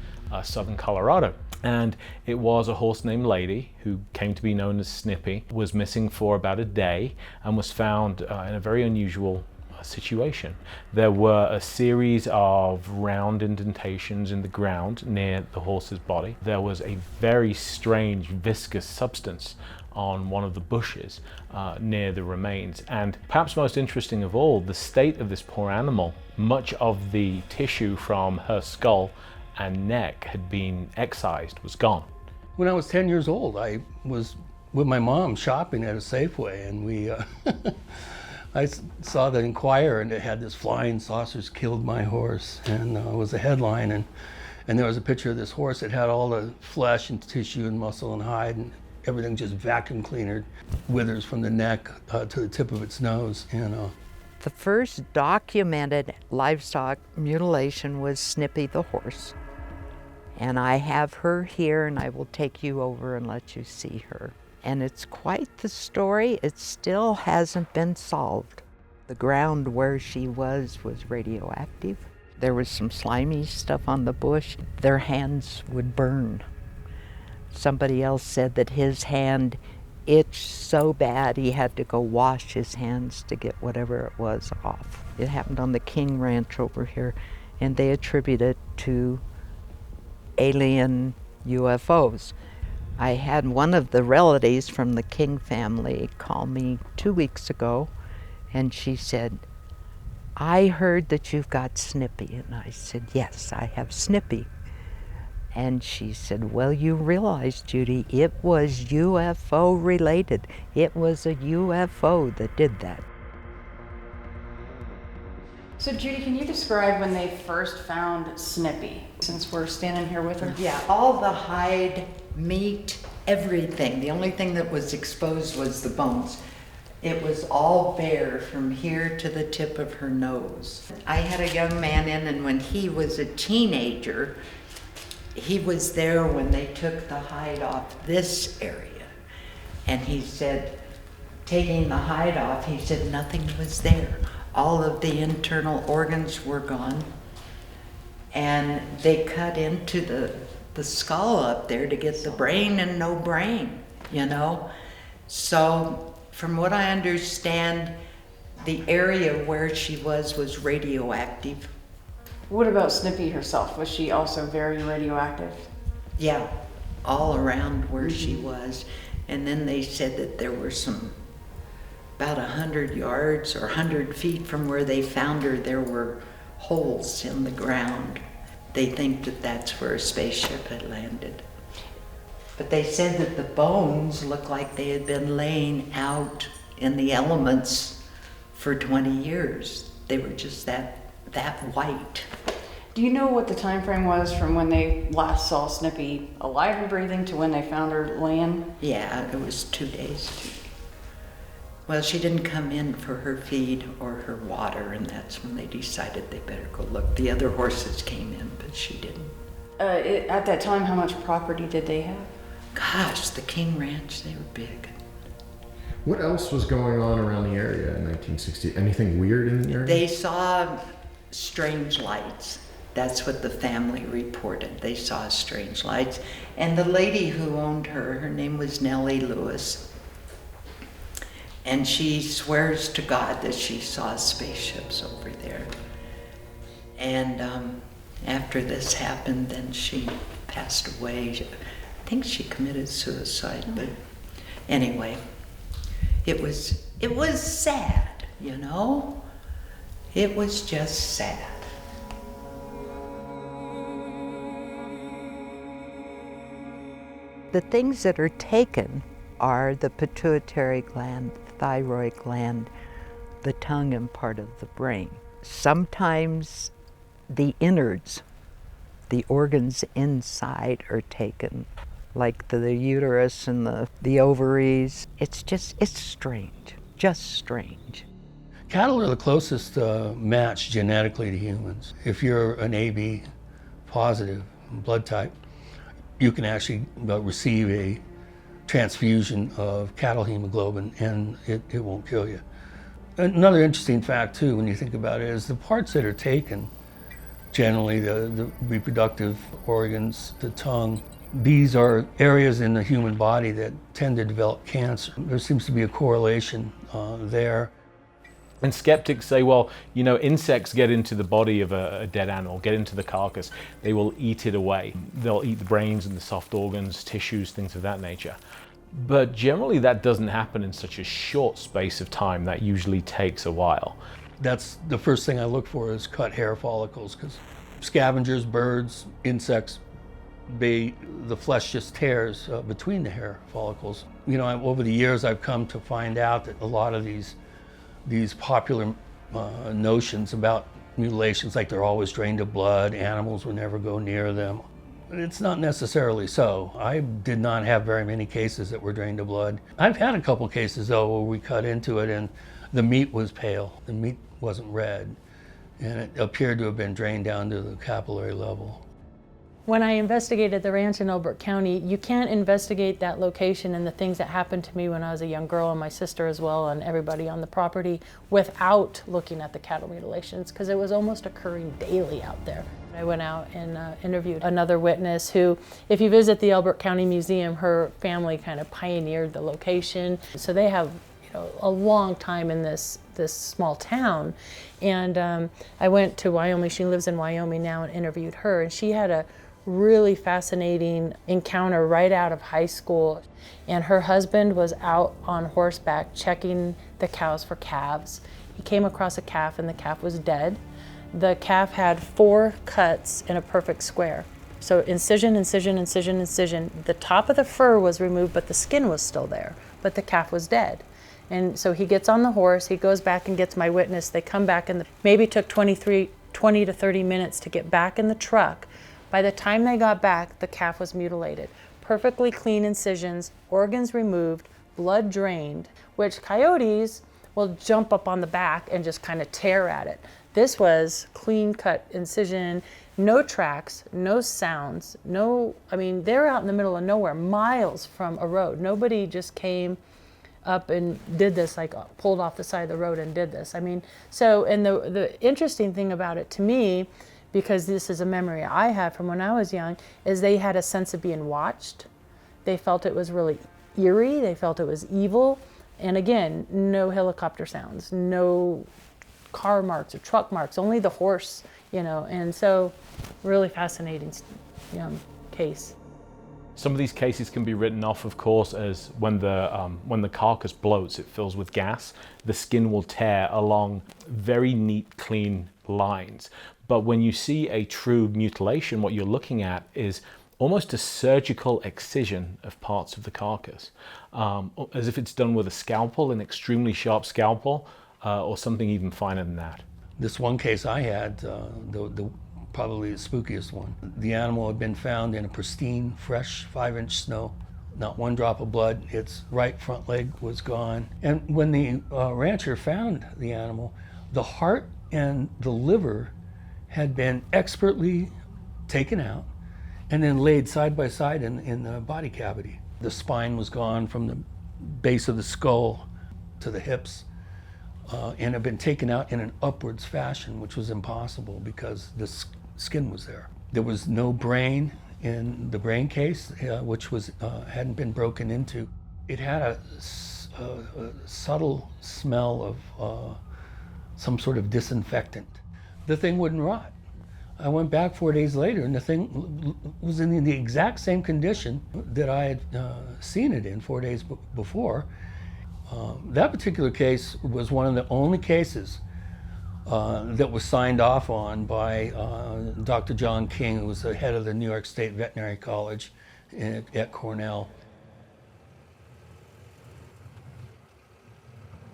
southern Colorado, and it was a horse named Lady, who came to be known as Snippy, was missing for about a day and was found in a very unusual situation. There were a series of round indentations in the ground near the horse's body. There was a very strange viscous substance on one of the bushes near the remains. And perhaps most interesting of all, the state of this poor animal. Much of the tissue from her skull and neck had been excised, was gone. When I was 10 years old, I was with my mom shopping at a Safeway, and we I saw the Inquirer, and it had this "Flying Saucers Killed My Horse," and it was a headline, and there was a picture of this horse that had all the flesh and tissue and muscle and hide, and everything just vacuum cleanered, withers from the neck to the tip of its nose. The first documented livestock mutilation was Snippy the horse, and I have her here, and I will take you over and let you see her. And it's quite the story. It still hasn't been solved. The ground where she was radioactive. There was some slimy stuff on the bush. Their hands would burn. Somebody else said that his hand itched so bad he had to go wash his hands to get whatever it was off. It happened on the King Ranch over here, and they attribute it to alien UFOs. I had one of the relatives from the King family call me 2 weeks ago, and she said, "I heard that you've got Snippy." And I said, "Yes, I have Snippy." And she said, "Well, you realize, Judy, it was UFO related. It was a UFO that did that." So Judy, can you describe when they first found Snippy, since we're standing here with her? Yeah, all the hide, meat, everything. The only thing that was exposed was the bones. It was all bare from here to the tip of her nose. I had a young man in, and when he was a teenager, he was there when they took the hide off this area. And he said, taking the hide off, he said nothing was there. All of the internal organs were gone. And they cut into the skull up there to get the brain, and no brain, So from what I understand, the area where she was radioactive. What about Snippy herself? Was she also very radioactive? Yeah, all around where she was. And then they said that there were about 100 yards or 100 feet from where they found her, there were holes in the ground. They think that that's where a spaceship had landed. But they said that the bones looked like they had been laying out in the elements for 20 years. They were just that white. Do you know what the time frame was from when they last saw Snippy alive and breathing to when they found her laying? Yeah, it was 2 days. Well, she didn't come in for her feed or her water, and that's when they decided they better go look. The other horses came in, but she didn't. At that time, how much property did they have? Gosh, the King Ranch, they were big. What else was going on around the area in 1960? Anything weird in the area? They saw strange lights. That's what the family reported. They saw strange lights. And the lady who owned her name was Nellie Lewis. And she swears to God that she saw spaceships over there. And after this happened, then she passed away. I think she committed suicide, but anyway, it was sad, you know? It was just sad. The things that are taken are the pituitary gland, thyroid gland, the tongue, and part of the brain. Sometimes the innards, the organs inside, are taken, like the uterus and the ovaries. It's strange, just strange. Cattle are the closest match genetically to humans. If you're an AB positive blood type, you can actually receive a transfusion of cattle hemoglobin and it won't kill you. Another interesting fact too, when you think about it, is the parts that are taken, generally the reproductive organs, the tongue, these are areas in the human body that tend to develop cancer. There seems to be a correlation there. And skeptics say, well, you know, insects get into the body of a dead animal, get into the carcass, they will eat it away. They'll eat the brains and the soft organs, tissues, things of that nature. But generally that doesn't happen in such a short space of time. That usually takes a while. That's the first thing I look for, is cut hair follicles, because scavengers, birds, insects, the flesh just tears between the hair follicles. You know, over the years I've come to find out that a lot of these popular notions about mutilations, like they're always drained of blood, animals will never go near them. It's not necessarily so. I did not have very many cases that were drained of blood. I've had a couple cases though where we cut into it and the meat was pale, the meat wasn't red, and it appeared to have been drained down to the capillary level. When I investigated the ranch in Elbert County, you can't investigate that location and the things that happened to me when I was a young girl, and my sister as well, and everybody on the property, without looking at the cattle mutilations, because it was almost occurring daily out there. I went out and interviewed another witness who, if you visit the Elbert County Museum, her family kind of pioneered the location. So they have, you know, a long time in this small town. And I went to Wyoming. She lives in Wyoming now, and interviewed her, and she had a really fascinating encounter right out of high school. And her husband was out on horseback checking the cows for calves. He came across a calf and the calf was dead. The calf had 4 cuts in a perfect square. So incision, incision, incision, incision. The top of the fur was removed, but the skin was still there, but the calf was dead. And so he gets on the horse, he goes back and gets my witness. They come back, and maybe took 20 to 30 minutes to get back in the truck. By the time they got back, the calf was mutilated. Perfectly clean incisions, organs removed, blood drained, which coyotes will jump up on the back and just kind of tear at it. This was clean cut incision, no tracks, no sounds, I mean, they're out in the middle of nowhere, miles from a road. Nobody just came up and did this, like pulled off the side of the road and did this. I mean, so, and the interesting thing about it to me, because this is a memory I had from when I was young, is they had a sense of being watched. They felt it was really eerie, they felt it was evil. And again, no helicopter sounds, no car marks or truck marks, only the horse, you know, and so really fascinating case. Some of these cases can be written off, of course, as when the carcass bloats, it fills with gas, the skin will tear along very neat, clean lines. But when you see a true mutilation, what you're looking at is almost a surgical excision of parts of the carcass, as if it's done with a scalpel, an extremely sharp scalpel, or something even finer than that. This one case I had, probably the spookiest one. The animal had been found in a pristine, fresh 5-inch snow. Not one drop of blood. Its right front leg was gone. And when the rancher found the animal, the heart and the liver had been expertly taken out and then laid side by side in the body cavity. The spine was gone from the base of the skull to the hips, and had been taken out in an upwards fashion, which was impossible because the skin was there. There was no brain in the brain case, which was hadn't been broken into. It had a subtle smell of some sort of disinfectant. The thing wouldn't rot. I went back 4 days later, and the thing was in the exact same condition that I had seen it in 4 days before. That particular case was one of the only cases that was signed off on by Dr. John King, who was the head of the New York State Veterinary College at Cornell.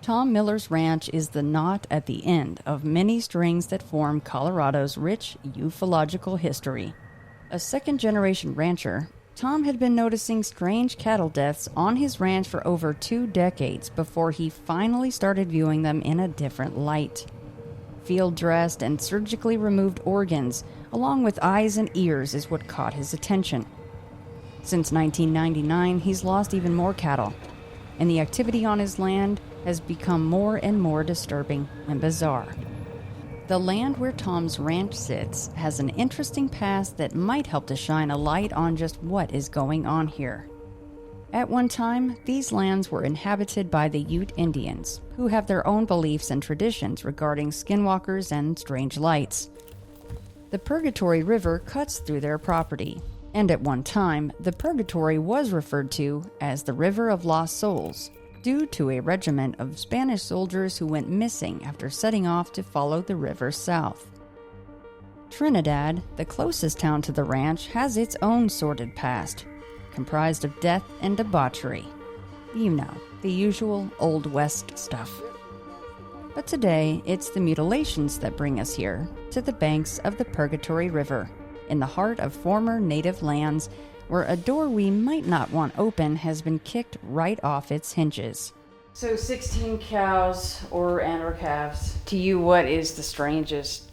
Tom Miller's ranch is the knot at the end of many strings that form Colorado's rich ufological history. A second-generation rancher, Tom had been noticing strange cattle deaths on his ranch for over 2 decades before he finally started viewing them in a different light. Field-dressed and surgically removed organs, along with eyes and ears, is what caught his attention. Since 1999, he's lost even more cattle, and the activity on his land has become more and more disturbing and bizarre. The land where Tom's ranch sits has an interesting past that might help to shine a light on just what is going on here. At one time, these lands were inhabited by the Ute Indians, who have their own beliefs and traditions regarding skinwalkers and strange lights. The Purgatory River cuts through their property, and at one time, the Purgatory was referred to as the River of Lost Souls, due to a regiment of Spanish soldiers who went missing after setting off to follow the river south. Trinidad, the closest town to the ranch, has its own sordid past, comprised of death and debauchery. You know, the usual Old West stuff. But today, it's the mutilations that bring us here, to the banks of the Purgatory River, in the heart of former native lands, where a door we might not want open has been kicked right off its hinges. So 16 cows or calves. To you, what is the strangest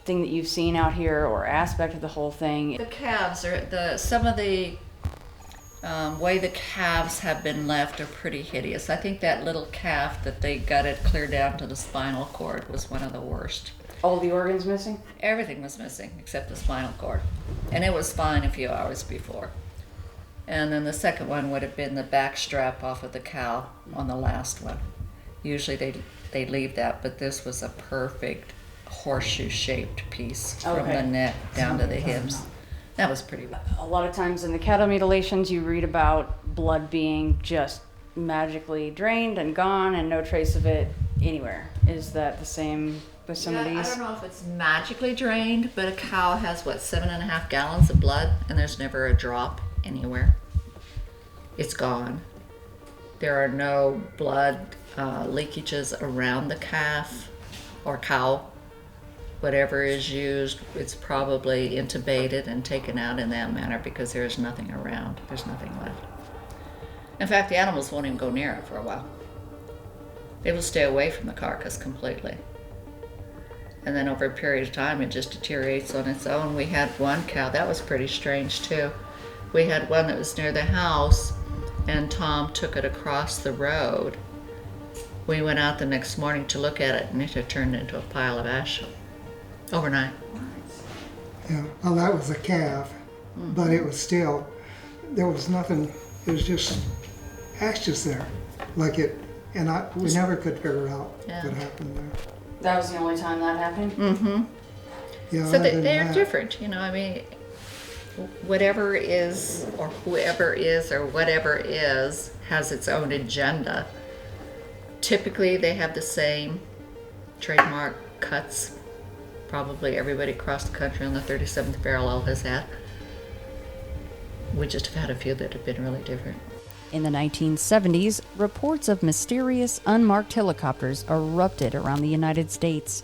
thing that you've seen out here or aspect of the whole thing? The calves are some of the way the calves have been left are pretty hideous. I think that little calf that they gutted clear down to the spinal cord was one of the worst. All the organs missing? Everything was missing except the spinal cord. And it was fine a few hours before. And then the second one would have been the back strap off of the cow on the last one. Usually they leave that, but this was a perfect horseshoe-shaped piece from the neck down to the hips. That was pretty bad. A lot of times in the cattle mutilations, you read about blood being just magically drained and gone and no trace of it anywhere. Is that the same with some of these? I don't know if it's magically drained, but a cow has, 7.5 gallons of blood, and there's never a drop anywhere. It's gone. There are no blood leakages around the calf or cow. Whatever is used, it's probably intubated and taken out in that manner because there's nothing around. There's nothing left. In fact, the animals won't even go near it for a while. They will stay away from the carcass completely. And then over a period of time, it just deteriorates on its own. We had one cow, that was pretty strange too. We had one that was near the house, and Tom took it across the road. We went out the next morning to look at it, and it had turned into a pile of ash overnight. Yeah, well, that was a calf, but it was still, there was nothing, it was just ashes there. And we never could figure out what happened there. That was the only time that happened? Mm-hmm. Yeah, so they're different, whatever is, or whoever is, or whatever is, has its own agenda. Typically, they have the same trademark cuts. Probably everybody across the country on the 37th parallel has had. We just have had a few that have been really different. In the 1970s, reports of mysterious unmarked helicopters erupted around the United States.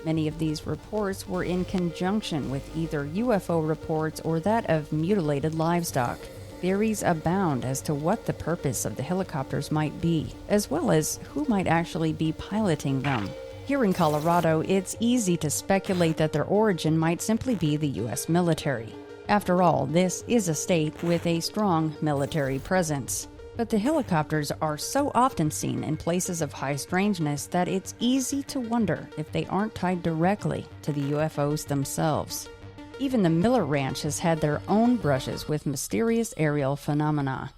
Many of these reports were in conjunction with either UFO reports or that of mutilated livestock. Theories abound as to what the purpose of the helicopters might be, as well as who might actually be piloting them. Here in Colorado, it's easy to speculate that their origin might simply be the U.S. military. After all, this is a state with a strong military presence. But the helicopters are so often seen in places of high strangeness that it's easy to wonder if they aren't tied directly to the UFOs themselves. Even the Miller Ranch has had their own brushes with mysterious aerial phenomena,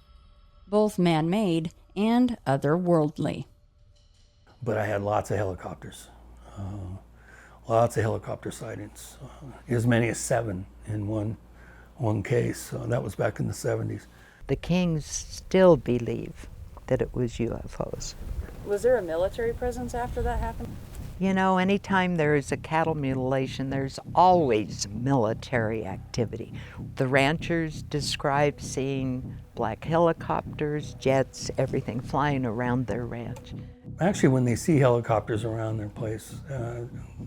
both man-made and otherworldly. But I had lots of helicopters, lots of helicopter sightings, as many as 7 in one case. That was back in the 70s. The Kings still believe that it was UFOs. Was there a military presence after that happened? You know, anytime there is a cattle mutilation, there's always military activity. The ranchers describe seeing black helicopters, jets, everything flying around their ranch. Actually, when they see helicopters around their place,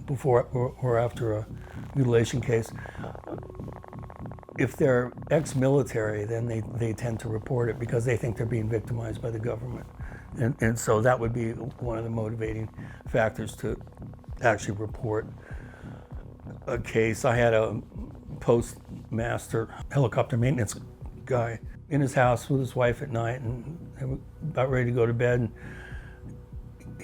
before or after a mutilation case, if they're ex-military, then they tend to report it because they think they're being victimized by the government. And so that would be one of the motivating factors to actually report a case. I had a postmaster helicopter maintenance guy in his house with his wife at night, and they were about ready to go to bed. And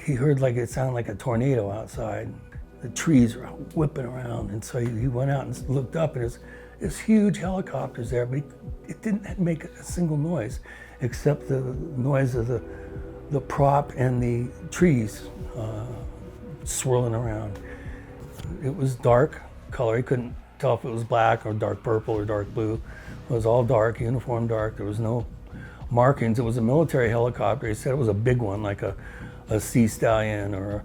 he heard it sounded like a tornado outside. The trees were whipping around, and so he went out and looked up, and there's huge helicopters there, but it didn't make a single noise except the noise of the prop and the trees swirling around. It was dark color. He couldn't tell if it was black or dark purple or dark blue. It was all dark, uniform dark. There was no markings. It was a military helicopter. He said it was a big one, like a Sea Stallion or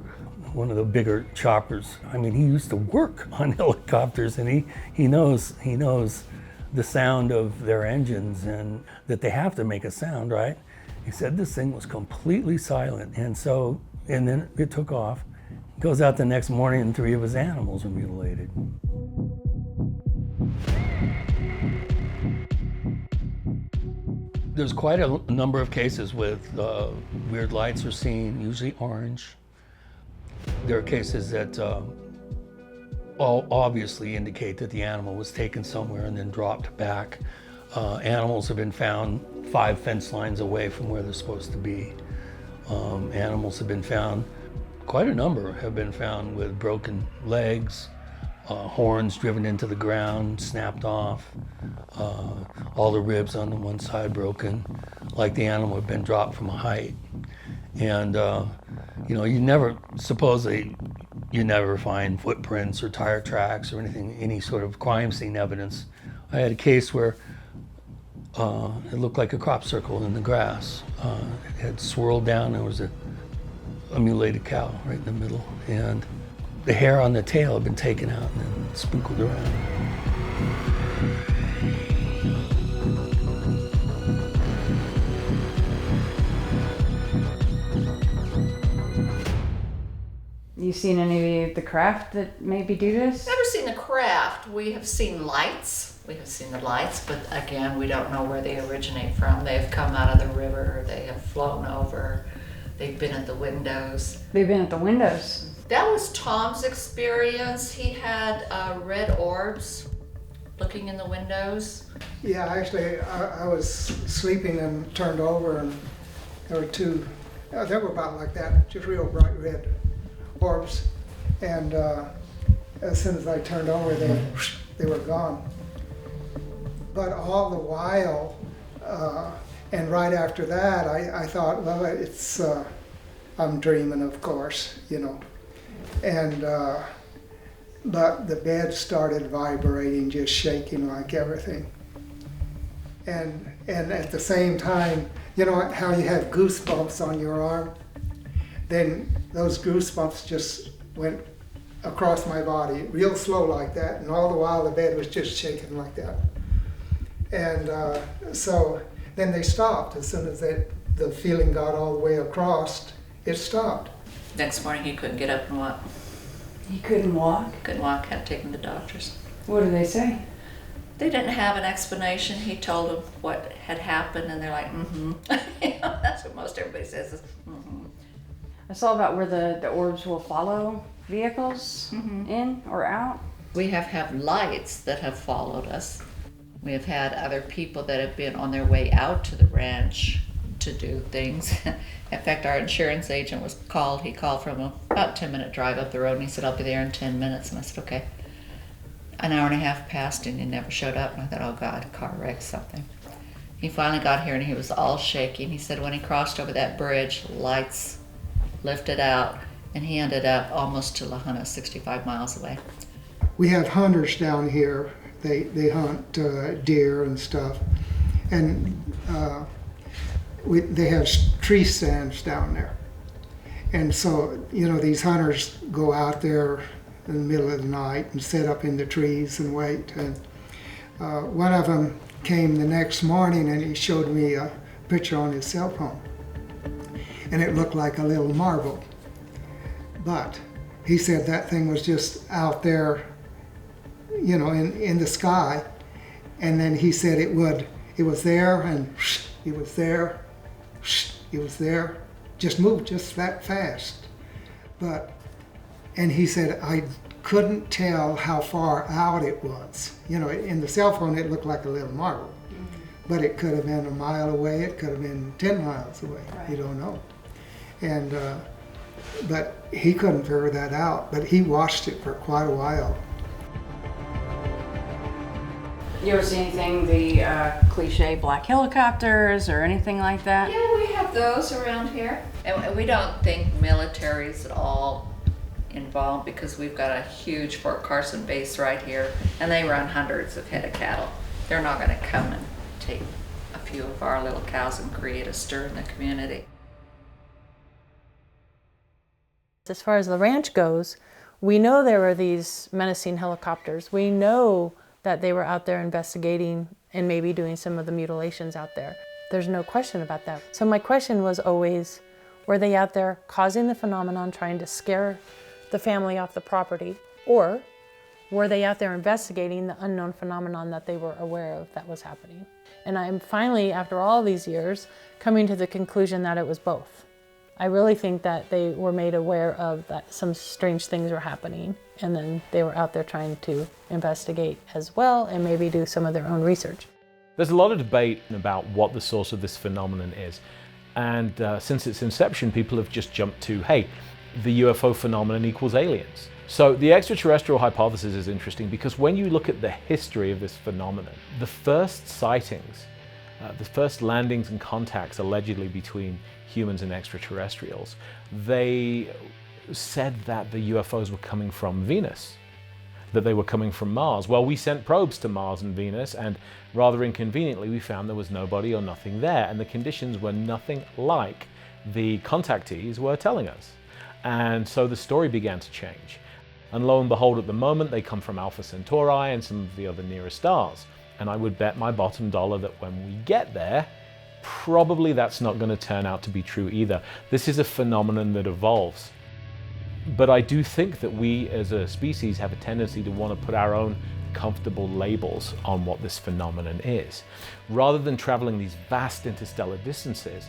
one of the bigger choppers. I mean, he used to work on helicopters, and he knows the sound of their engines and that they have to make a sound, right? He said this thing was completely silent, and then it took off. Goes out the next morning, and 3 of his animals were mutilated. There's quite a number of cases with weird lights are seen, usually orange. There are cases that all obviously indicate that the animal was taken somewhere and then dropped back. Animals have been found 5 fence lines away from where they're supposed to be. Animals have been found, quite a number have been found with broken legs, horns driven into the ground, snapped off, all the ribs on the one side broken, like the animal had been dropped from a height. And you never find footprints or tire tracks or anything, any sort of crime scene evidence. I had a case where it looked like a crop circle in the grass. It had swirled down. There was a mutilated cow right in the middle, and the hair on the tail had been taken out and then sprinkled around. You seen any of the craft that may be due to this? Never seen the craft. We have seen lights. We have seen the lights, but again, we don't know where they originate from. They have come out of the river. They have flown over. They've been at the windows. They've been at the windows. That was Tom's experience. He had red orbs looking in the windows. Yeah, actually, I was sleeping and turned over, and there were 2, they were about like that, just real bright red orbs. And as soon as I turned over, they were gone. But all the while, and right after that, I thought, well, it's, I'm dreaming, of course, And, but the bed started vibrating, just shaking like everything. And at the same time, you know how you have goosebumps on your arm? Then those goosebumps just went across my body, real slow like that, and all the while the bed was just shaking like that. And so then they stopped. As soon as the feeling got all the way across, it stopped. Next morning he couldn't get up and walk. He couldn't walk? Couldn't walk, had to take him to the doctors. What did they say? They didn't have an explanation. He told them what had happened, and they're like, mm-hmm. That's what most everybody says is, mm-hmm. I saw about where the orbs will follow vehicles in or out. We have lights that have followed us. We have had other people that have been on their way out to the ranch to do things. In fact, our insurance agent was called. He called from about 10-minute drive up the road, and he said, I'll be there in 10 minutes. And I said, okay. An hour and a half passed, and he never showed up. And I thought, oh, God, a car wreck, something. He finally got here, and he was all shaky. And he said when he crossed over that bridge, lights lifted out, and he ended up almost to La Junta, 65 miles away. We have hunters down here. They hunt deer and stuff. And they have tree stands down there. And so, you know, these hunters go out there in the middle of the night and sit up in the trees and wait. And one of them came the next morning and he showed me a picture on his cell phone. And it looked like a little marble. But he said that thing was just out there, you know, in the sky. And then he said it was there and it was there, it was there, just moved just that fast. And he said, I couldn't tell how far out it was. You know, in the cell phone it looked like a little marble, but it could have been a mile away, it could have been 10 miles away, right. You don't know. And, but he couldn't figure that out, but he watched it for quite a while. You ever see anything, the cliche black helicopters or anything like that? Yeah, we have those around here. And we don't think military's at all involved because we've got a huge Fort Carson base right here, and they run hundreds of head of cattle. They're not going to come and take a few of our little cows and create a stir in the community. As far as the ranch goes, we know there were these menacing helicopters. We know that they were out there investigating and maybe doing some of the mutilations out there. There's no question about that. So my question was always, were they out there causing the phenomenon, trying to scare the family off the property, or were they out there investigating the unknown phenomenon that they were aware of that was happening? And I'm finally, after all these years, coming to the conclusion that it was both. I really think that they were made aware of that some strange things were happening, and then they were out there trying to investigate as well and maybe do some of their own research. There's a lot of debate about what the source of this phenomenon is. And since its inception, people have just jumped to, hey, the UFO phenomenon equals aliens. So the extraterrestrial hypothesis is interesting because when you look at the history of this phenomenon, the first sightings, the first landings and contacts allegedly between humans and extraterrestrials, they said that the UFOs were coming from Venus, that they were coming from Mars. Well, we sent probes to Mars and Venus, and rather inconveniently, we found there was nobody or nothing there, and the conditions were nothing like the contactees were telling us. And so the story began to change. And lo and behold, at the moment, they come from Alpha Centauri and some of the other nearest stars. And I would bet my bottom dollar that when we get there, probably that's not going to turn out to be true either. This is a phenomenon that evolves. But I do think that we as a species have a tendency to want to put our own comfortable labels on what this phenomenon is. Rather than traveling these vast interstellar distances,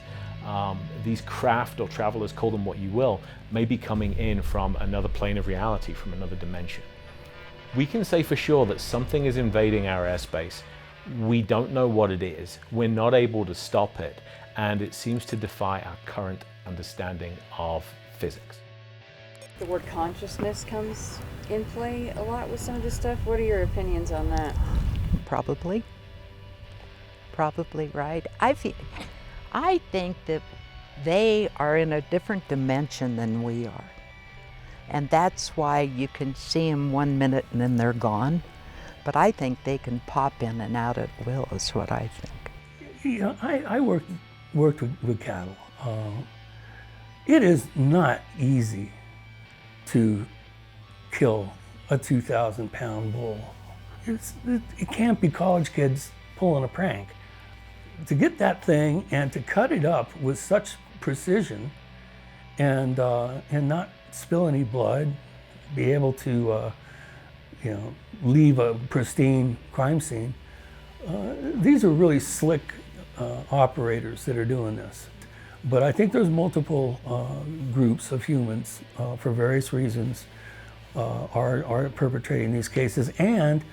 these craft or travelers, call them what you will, may be coming in from another plane of reality, from another dimension. We can say for sure that something is invading our airspace. We don't know what it is. We're not able to stop it, and it seems to defy our current understanding of physics. The word consciousness comes in play a lot with some of this stuff. What are your opinions on that? Probably right. I think that they are in a different dimension than we are. And that's why you can see them 1 minute and then they're gone. But I think they can pop in and out at will, is what I think. Yeah, I worked with cattle. It is not easy to kill a 2,000-pound bull. It can't be college kids pulling a prank. To get that thing and to cut it up with such precision and not spill any blood, be able to leave a pristine crime scene. These are really slick operators that are doing this. But I think there's multiple groups of humans for various reasons are perpetrating these cases, and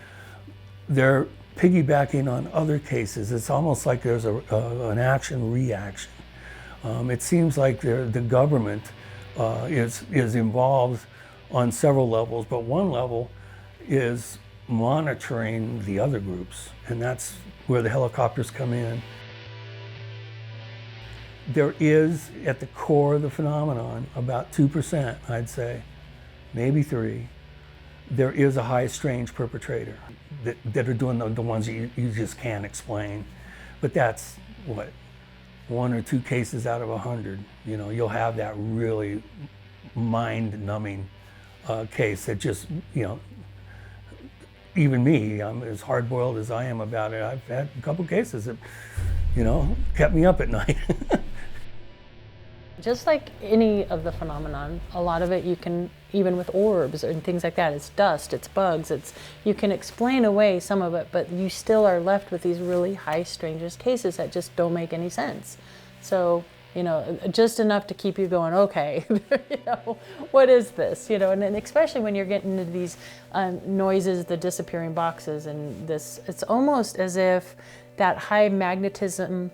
they're piggybacking on other cases. It's almost like there's an action-reaction. It seems like the government is involved on several levels, but one level is monitoring the other groups, and that's where the helicopters come in. There is, at the core of the phenomenon, about 2%, I'd say, maybe 3%, there is a high strange perpetrator that are doing the ones you just can't explain. But that's, what, 1 or 2 cases out of 100. You know, you'll have that really mind-numbing case that just, you know, even me, I'm as hard-boiled as I am about it. I've had a couple cases that, you know, kept me up at night. Just like any of the phenomenon, a lot of it you can, even with orbs and things like that, it's dust, it's bugs, you can explain away some of it, but you still are left with these really high strangest cases that just don't make any sense. So, you know, just enough to keep you going, okay, you know, what is this? You know, and especially when you're getting into these noises, the disappearing boxes, and this, it's almost as if that high magnetism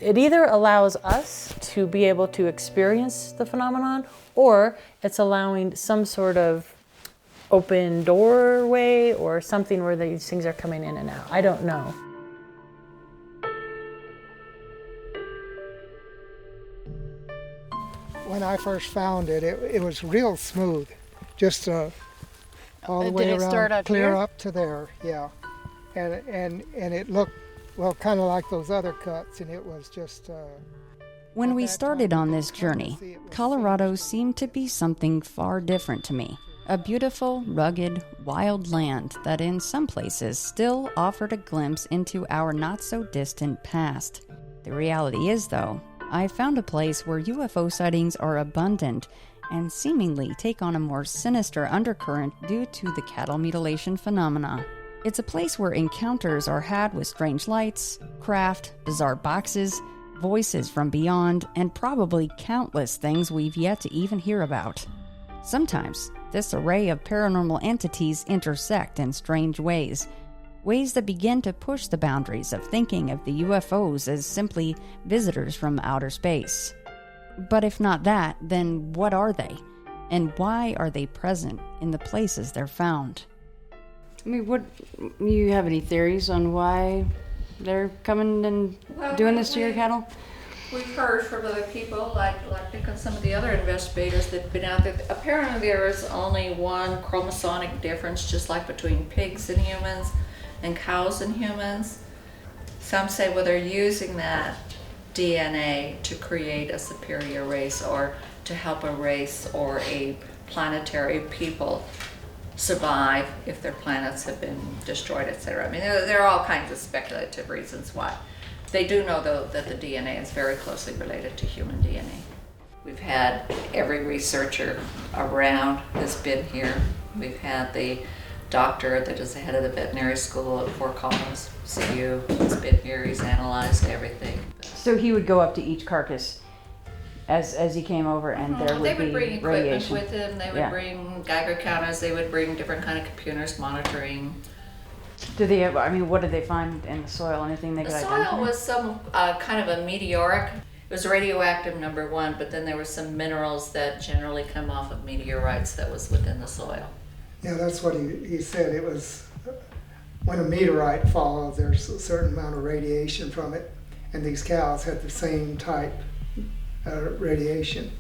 it either allows us to be able to experience the phenomenon, or it's allowing some sort of open doorway or something where these things are coming in and out. I don't know. When I first found it, it was real smooth, just all the way Did it around, start up clear here? up to there, yeah. And it looked, well, kind of like those other cuts, and it was just... When we started on this journey, Colorado seemed to be something far different to me. A beautiful, rugged, wild land that in some places still offered a glimpse into our not-so-distant past. The reality is, though, I found a place where UFO sightings are abundant and seemingly take on a more sinister undercurrent due to the cattle mutilation phenomena. It's a place where encounters are had with strange lights, craft, bizarre boxes, voices from beyond, and probably countless things we've yet to even hear about. Sometimes, this array of paranormal entities intersect in strange ways that begin to push the boundaries of thinking of the UFOs as simply visitors from outer space. But if not that, then what are they? And why are they present in the places they're found? I mean, what, you have any theories on why they're coming and doing this to your cattle? We've heard from other people, like some of the other investigators that have been out there. Apparently there is only one chromosomic difference, just like between pigs and humans and cows and humans. Some say, well, they're using that DNA to create a superior race, or to help a race or a planetary people survive if their planets have been destroyed, etc. I mean, there are all kinds of speculative reasons why. They do know, though, that the DNA is very closely related to human DNA. We've had every researcher around has been here. We've had the doctor that is the head of the veterinary school at Fort Collins, CU. He's been here, he's analyzed everything. So he would go up to each carcass as he came over, and there would be They would bring equipment radiation with him. They would bring Geiger counters. They would bring different kind of computers monitoring. Do they? I mean, what did they find in the soil? Anything they could The identify? soil was some kind of a meteoric. It was radioactive, number one, but then there were some minerals that generally come off of meteorites that was within the soil. Yeah, that's what he said. It was, when a meteorite falls, there's a certain amount of radiation from it, and these cows had the same type radiation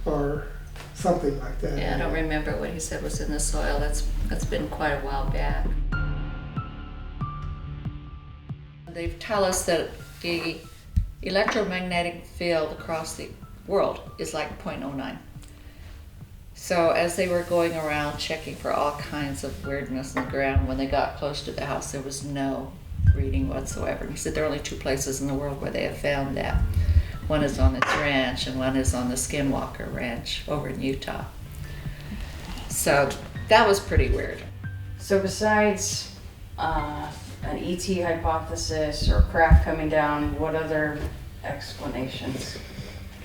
or something like that. Yeah, I don't remember what he said was in the soil. That's been quite a while back. They tell us that the electromagnetic field across the world is like 0.09. So as they were going around checking for all kinds of weirdness in the ground, when they got close to the house, there was no reading whatsoever. And he said there are only 2 places in the world where they have found that. One is on this ranch, and one is on the Skinwalker Ranch over in Utah. So that was pretty weird. So besides an ET hypothesis or craft coming down, what other explanations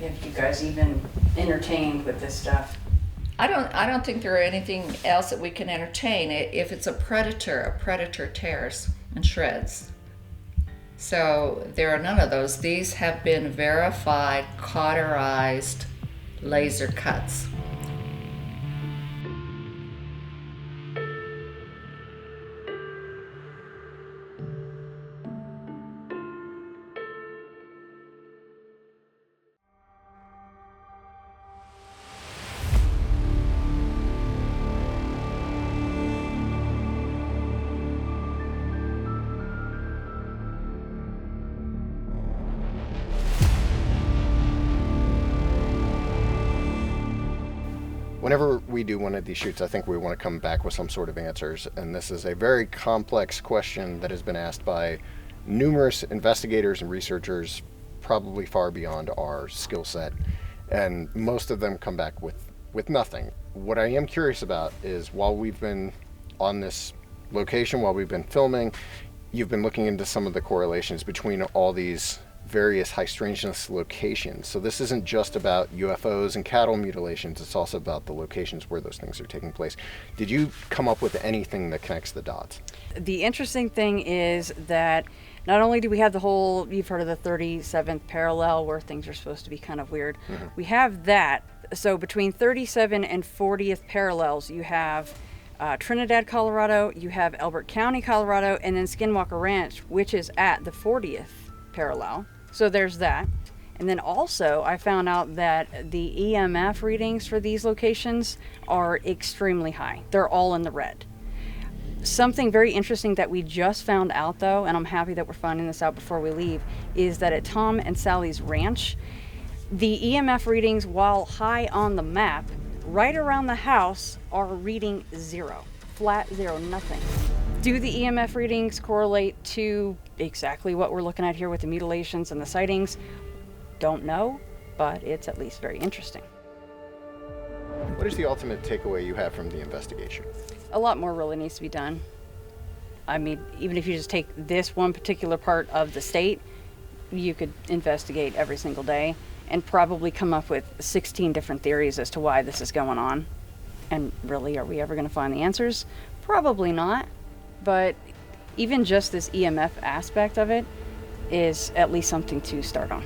have you guys even entertained with this stuff? I don't think there are anything else that we can entertain. If it's a predator tears and shreds. So there are none of those. These have been verified, cauterized laser cuts. Whenever we do one of these shoots, I think we want to come back with some sort of answers. And this is a very complex question that has been asked by numerous investigators and researchers, probably far beyond our skill set. And most of them come back with nothing. What I am curious about is, while we've been on this location, while we've been filming, you've been looking into some of the correlations between all these various high strangeness locations. So this isn't just about UFOs and cattle mutilations, it's also about the locations where those things are taking place. Did you come up with anything that connects the dots? The interesting thing is that not only do we have the whole, you've heard of the 37th parallel where things are supposed to be kind of weird. Mm-hmm. We have that. So between 37 and 40th parallels, you have Trinidad, Colorado, you have Elbert County, Colorado, and then Skinwalker Ranch, which is at the 40th parallel. So there's that. And then also I found out that the EMF readings for these locations are extremely high. They're all in the red. Something very interesting that we just found out, though, and I'm happy that we're finding this out before we leave, is that at Tom and Sally's ranch, the EMF readings, while high on the map, right around the house are reading 0. Flat 0, nothing. Do the EMF readings correlate to exactly what we're looking at here with the mutilations and the sightings? Don't know, but it's at least very interesting. What is the ultimate takeaway you have from the investigation? A lot more really needs to be done. I mean, even if you just take this one particular part of the state, you could investigate every single day and probably come up with 16 different theories as to why this is going on. And really, are we ever going to find the answers? Probably not. But even just this EMF aspect of it is at least something to start on.